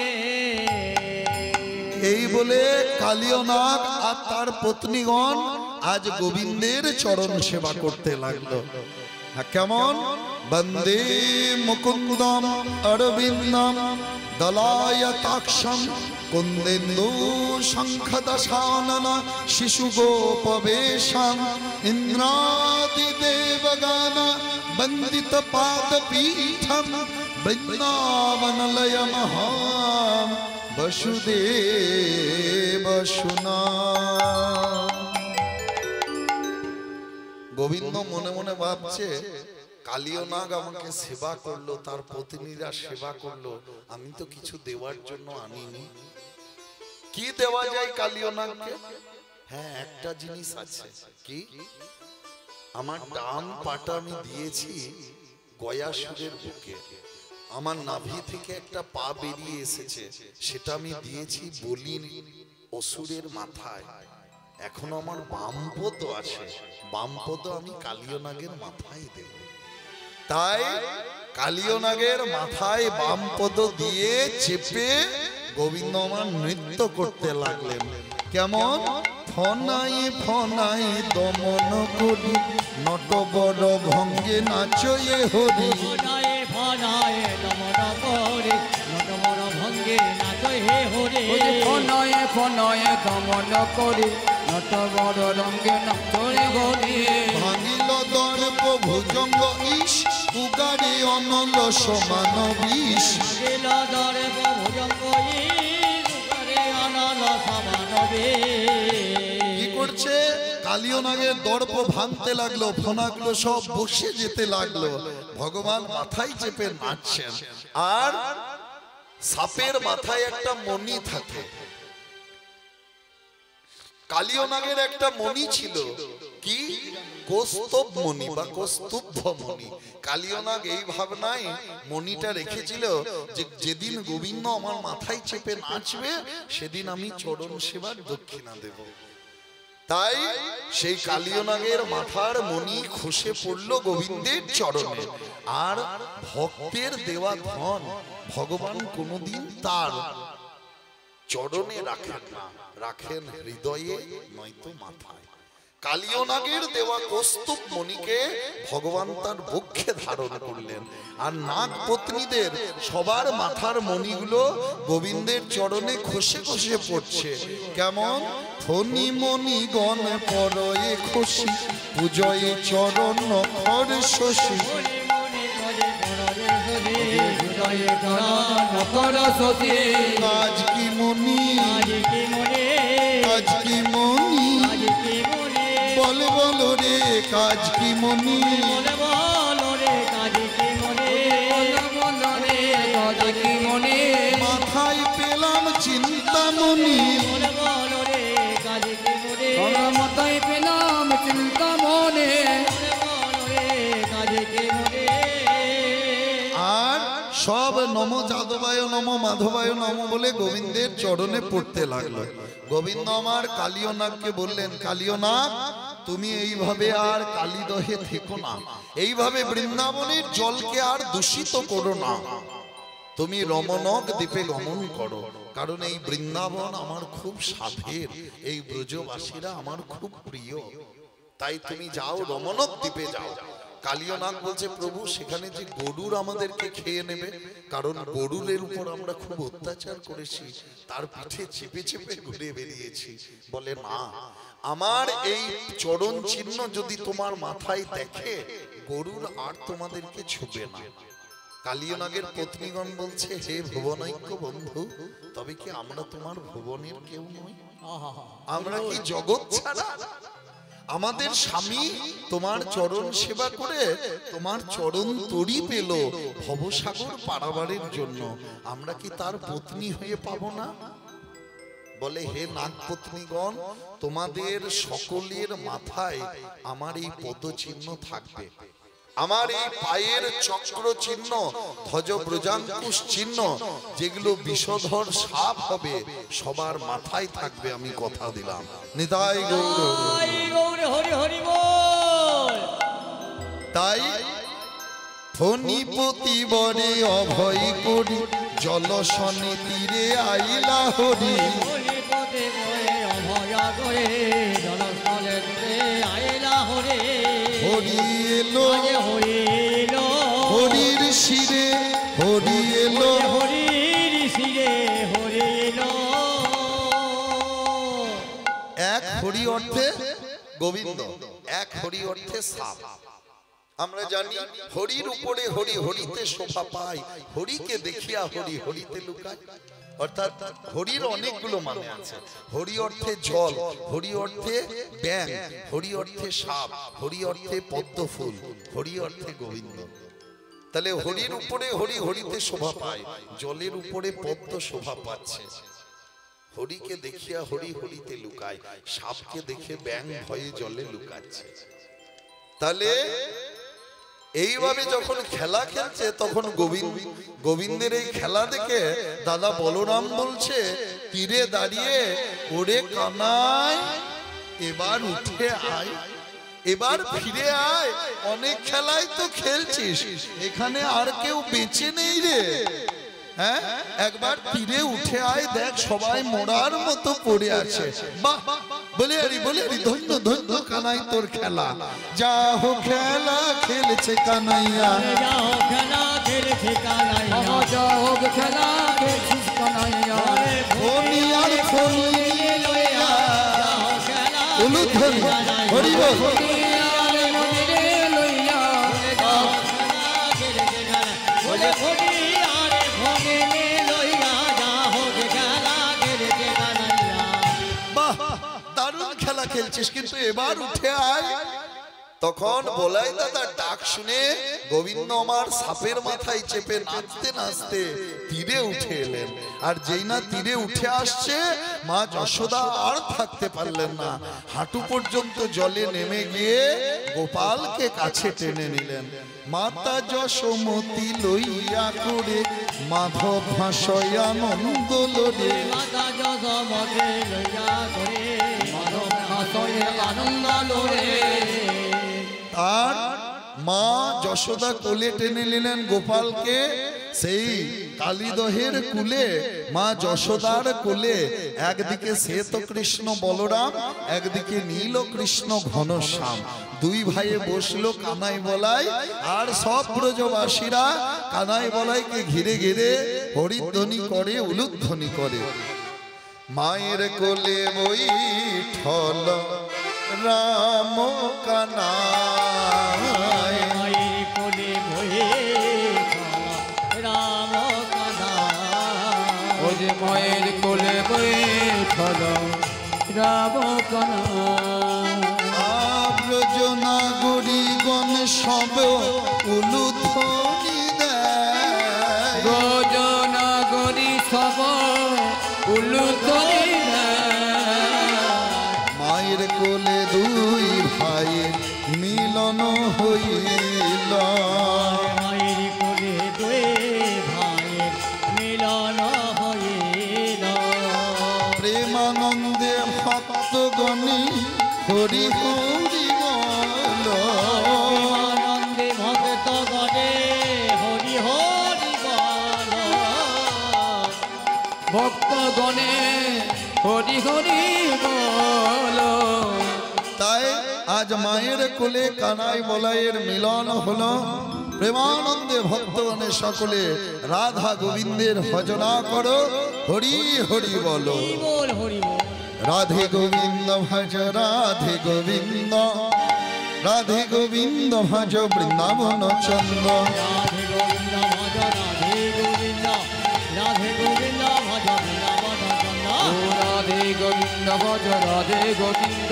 এই বলে কালিয়নাগ আর তার পত্নীগণ আজ গোবিন্দের চরণ সেবা করতে লাগলো। কেমন? বন্দে মুকুন্দম অরবিন্দম দলায়তাক্ষম কুন্দেন্দু শঙ্খদশানন শিশু গোপবেশম ইন্দ্রাদি দেবগান বন্দিত পাদপীঠম বৃন্দাবনলয় মহাম বসুদেব সুনা। গোবিন্দ মনে মনে ভাবছে কালিয়নাগ আমাকে সেবা করলো, তার পত্নীরা সেবা করলো, আমি তো কিছু দেওয়ার জন্য আনিনি। কি দেওয়া যায় কালিয়নাগকে? হ্যাঁ, একটা জিনিস আছে। কি? আমার ডান পাটা আমি দিয়েছি গয়াসুরের বুকে, আমার নাভি থেকে একটা পা বেরিয়ে এসেছে, সেটা আমি দিয়েছি বলির অসুরের মাথায়। এখনো আমার বামপদ আছে, বামপদ আমি কালিয়নাগের মাথায় দেব। তাই কালিয়নাগের মাথায় বামপদ দিয়ে চেপে গোবিন্দ আমার নৃত্য করতে লাগলেন। কেমন? ফনাই ফনাই দমন করি নটবর ভঙ্গে নাচয়ে হরি। ফনায়ে ফনায়ে দমন করে নটবর ভঙ্গে নাচে হে হরে। ফনায়ে ফনয়ে দমন করি নত বড় রঙ্গে নচরে গরি ভাঙিল দর্প ভুজঙ্গ ইস উগারে অনল সমান বিষ ভাঙিল দর্প ভুজঙ্গ ইস উগারে অনল সমান বিষ। কি করছে? কালীয় নাগের দর্প ভাঙতে লাগলো, ফনাগুলো সব বসে যেতে লাগলো। ভগবান মাথায় চেপে নাচছেন, আর সাপের মাথায় একটা মণি থাকে। কালীয় নাগের একটা মণি ছিল, কি কৌস্তব মণি বা কৌস্তুভ মণি। কালীয় নাগ এই ভাবনায় মণিটা রেখেছিল যে যেদিন গোবিন্দ আমার মাথায় চেপে নাচবে সেদিন আমি চরণ সেবার দক্ষিণা দেব। তাই সেই কালীয় নাগের মাথার মণি খসে পড়লো গোবিন্দের চরণে। আর ভক্তের দেওয়া ধন ভগবান কোনোদিন তার চরণে রাখেন না, রাখেন হৃদয়ে নয়তো মাথায়। কালীয় নাগের দেওয়া কৌস্তুভ মণিকে ভগবান তার বক্ষে ধারণ করলেন। আর নাগ পত্নীদের সবার মাথার মণিগুলো গোবিন্দের চরণে খসে খসে পড়ছে। কেমন? ফণি মণি গণ পরয়ে খুশি পূজয়ে চরণ খর শশী মনে মনে করে পড়ে সরে হৃদয়ে নকর সতী কাজ কি মণি আজ কি মনে কাজ কি মণি আজ কি মনে বল বল রে কাজ কি মণি বলে বলো রে কাজ কি মনে মনে গজ কি মনে মাথায় পেলাম চিন্তামণি বলে বলো রে কাজ কি মনে মাথায় পেলাম চিন্তা মনে বলে বলো রে কাজ কি মনে। আর সব নম যাদবায় নম মাধবায় নম বলে গোবিন্দের চরণে পড়তে লাগলো। গোবিন্দ আমার কালীয় নাগকে বললেন, কালীয় নাগ তুমি এইভাবে আর কালীদহে থেকো না, এইভাবে বৃন্দাবনের জলকে আর দূষিত করো না, তুমি রমণক দ্বীপে গমন করো। কারণ এই বৃন্দাবন আমার খুব সাধের, এই ব্রজবাসীরা আমার খুব প্রিয়, তাই তুমি যাও রমণক দ্বীপে যাও। কালীয় নাগ বলছে, প্রভু সেখানে যে গরুর আমাদেরকে খেয়ে নেবে, কারণ গরুরের উপর আমরা খুব অত্যাচার করেছি, তার পিঠে চেপে চেপে ঘুরে বেরিয়েছি। বলে না, আমার এই চরণ চিহ্ন যদি তোমার মাথায় দেখে গরুর আর তোমাদেরকে ছুবে না। কালীয় নাগের পত্নীগণ বলছে, হে ভুবনৈক্য বন্ধু, তবে কি আমরা তোমার ভুবনের কেউ নই? আমরা কি জগৎ ছাড়া? আমাদের স্বামী তোমার চরণ সেবা করে তোমার চরণ তরি পেল ভবসাগর পারাবারের জন্য, আমরা কি তার পত্নী হয়ে পাবো না? বলে, হে নাগ পত্নীগণ, তোমাদের সকলের মাথায় আমার এই পদচিহ্ন থাকবে, আমার এই পায়ের চক্র চিহ্ন, ধ্বজ ব্রজাঙ্কুশ চিহ্ন, যেগুলো বিষধর সাপ হবে সবার মাথায় থাকবে, আমি কথা দিলাম। নিতাই গৌর। তাই গৌরে হরি হরি বল। তাই ফণিপতি বরে অভয় করি জলসনে তীরে আইলা হরি হরি পদে বয়ে অভয়া করে জলস্থলে দূরে আইলা হরে। হরি এলো আজ হরি এলো হরির শিরে হরি এলো হরির শিরে হরি এলো। এক হরি অর্থে গোবিন্দ, এক হরি অর্থে সাপ। আমরা জানি হরির উপরে হরি, হরিতে শোভা পাই, হরিকে দেখিয়া হরি, হরিতে লুকায়। অর্থাৎ হরির অনেকগুলো মানে আছে। হরি অর্থে জল, হরি অর্থে ব্যাং, হরি অর্থে সাপ, হরি অর্থে পদ্ম ফুল, হরি অর্থে গোবিন্দ। তাহলে হরির উপরে হরি, হরিতে শোভা পায়, জলের উপরে পদ্ম শোভা পাচ্ছে, হরিকে দেখিয়া হরি, হরিতে লুকায়, সাপকে দেখে ব্যাং ভয়ে জলে লুকাচ্ছে। তাহলে এইভাবে যখন খেলা খেলছে তখন গোবিন্দের এই খেলা দেখে দাদা বলরাম বলছে তীরে দাঁড়িয়ে, ওরে কানাই এবার উঠে আয়, এবার ফিরে আয়, অনেক খেলাই তো খেলছিস, এখানে আর কেউ বেঁচে নেই রে। হ্যাঁ, একবার তীরে উঠে আয়, দেখ সবাই মরার মতো পড়ে আছে। বাহ, বলে আরি ধন্য ধন্য কানাই তোর খেলা, যা হোক খেলা খেলছে কানাইয়া, যাও খেলা খেলছে কানাইয়া, যাও খেলা খেলছিস কানাইয়া, ফণি আর ফণি উলুধ্বনি হরি বল। আরে মনে লইয়া বলে ঘটি আরে ঘনে লইয়া যা হোক খেলা গেড়েছে কানাইয়া। বাহ, দারুণ খেলা খেলছিস, কিন্তু এবার উঠে আয়। তখন বলাই দাদা ডাক শুনে গোবিন্দ আমার সাপের মাথায় চেপে নাচতে নাচতে তীরে উঠে এলেন। আর যেই না তীরে উঠে আসছে, মা যশোদা আর থাকতে পারলেন না, হাঁটু পর্যন্ত জলে নেমে গিয়ে গোপালকে কাছে টেনে নিলেন। মাতা যশোমতি লইয়া করে মাধব ভাষয় আনন্দ লোরে। মাতা যশোমতি লইয়া করে মাধব হাসয়ে আনন্দ লোরে। আর মা যশোদা কোলে টেনে নিলেন গোপালকে। সেই কালীদহের কুলে মা যশোদার কোলে একদিকে শ্বেত কৃষ্ণ বলরাম, একদিকে নীল কৃষ্ণ ঘনশ্যাম, দুই ভাইয়ে বসলো কানাই বলাই। আর সব ব্রজবাসীরা কানাই বলাইকে ঘিরে ঘিরে হরিধ্বনি করে, উলুধ্বনি করে। মায়ের কোলে বৈঠল রাম কানাই, মায়ের কোলে বয়ে রাম কানাই। ও যে মায়ের কোলে বৈঠল রাম কানাই। ব্রজনাগরীগণ সব উলুধ্বনি দেয়, ব্রজনাগরী সব উলুধ্বনি মায়ের কোলে দুই ভাই মিলন হইল। মায়ের কোলে দুই ভাইয়ের মিলন হইল। প্রেমানন্দে ভক্তগণে হরি হরি বল। আনন্দে ভক্ত গণে হরি হরি বল। ভক্তগণে হরি হরি বল। তাই আজ মায়ের কোলে কানাই বলাইয়ের মিলন হলো। প্রেমানন্দে ভক্তগণের সকলে রাধা গোবিন্দের ভজনা করো, হরি হরি বলো। বল হরি বল। রাধে গোবিন্দ ভজ রাধে গোবিন্দ, রাধে গোবিন্দ ভজ বৃন্দাবন চন্দ্র। রাধে গোবিন্দ ভজ রাধে গোবিন্দ, রাধে গোবিন্দ ভজ বৃন্দাবন চন্দ্র। ও রাধে গোবিন্দ ভজ রাধে গোবিন্দ,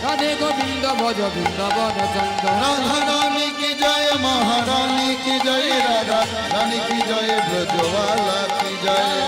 রাধে গোবিন্দ ভজ বৃন্দাবন চন্দ্র। রাধা রানী কি জয়, মহারানী কি জয়, রাধা রানী কি জয়, ব্রজবালা কি জয়।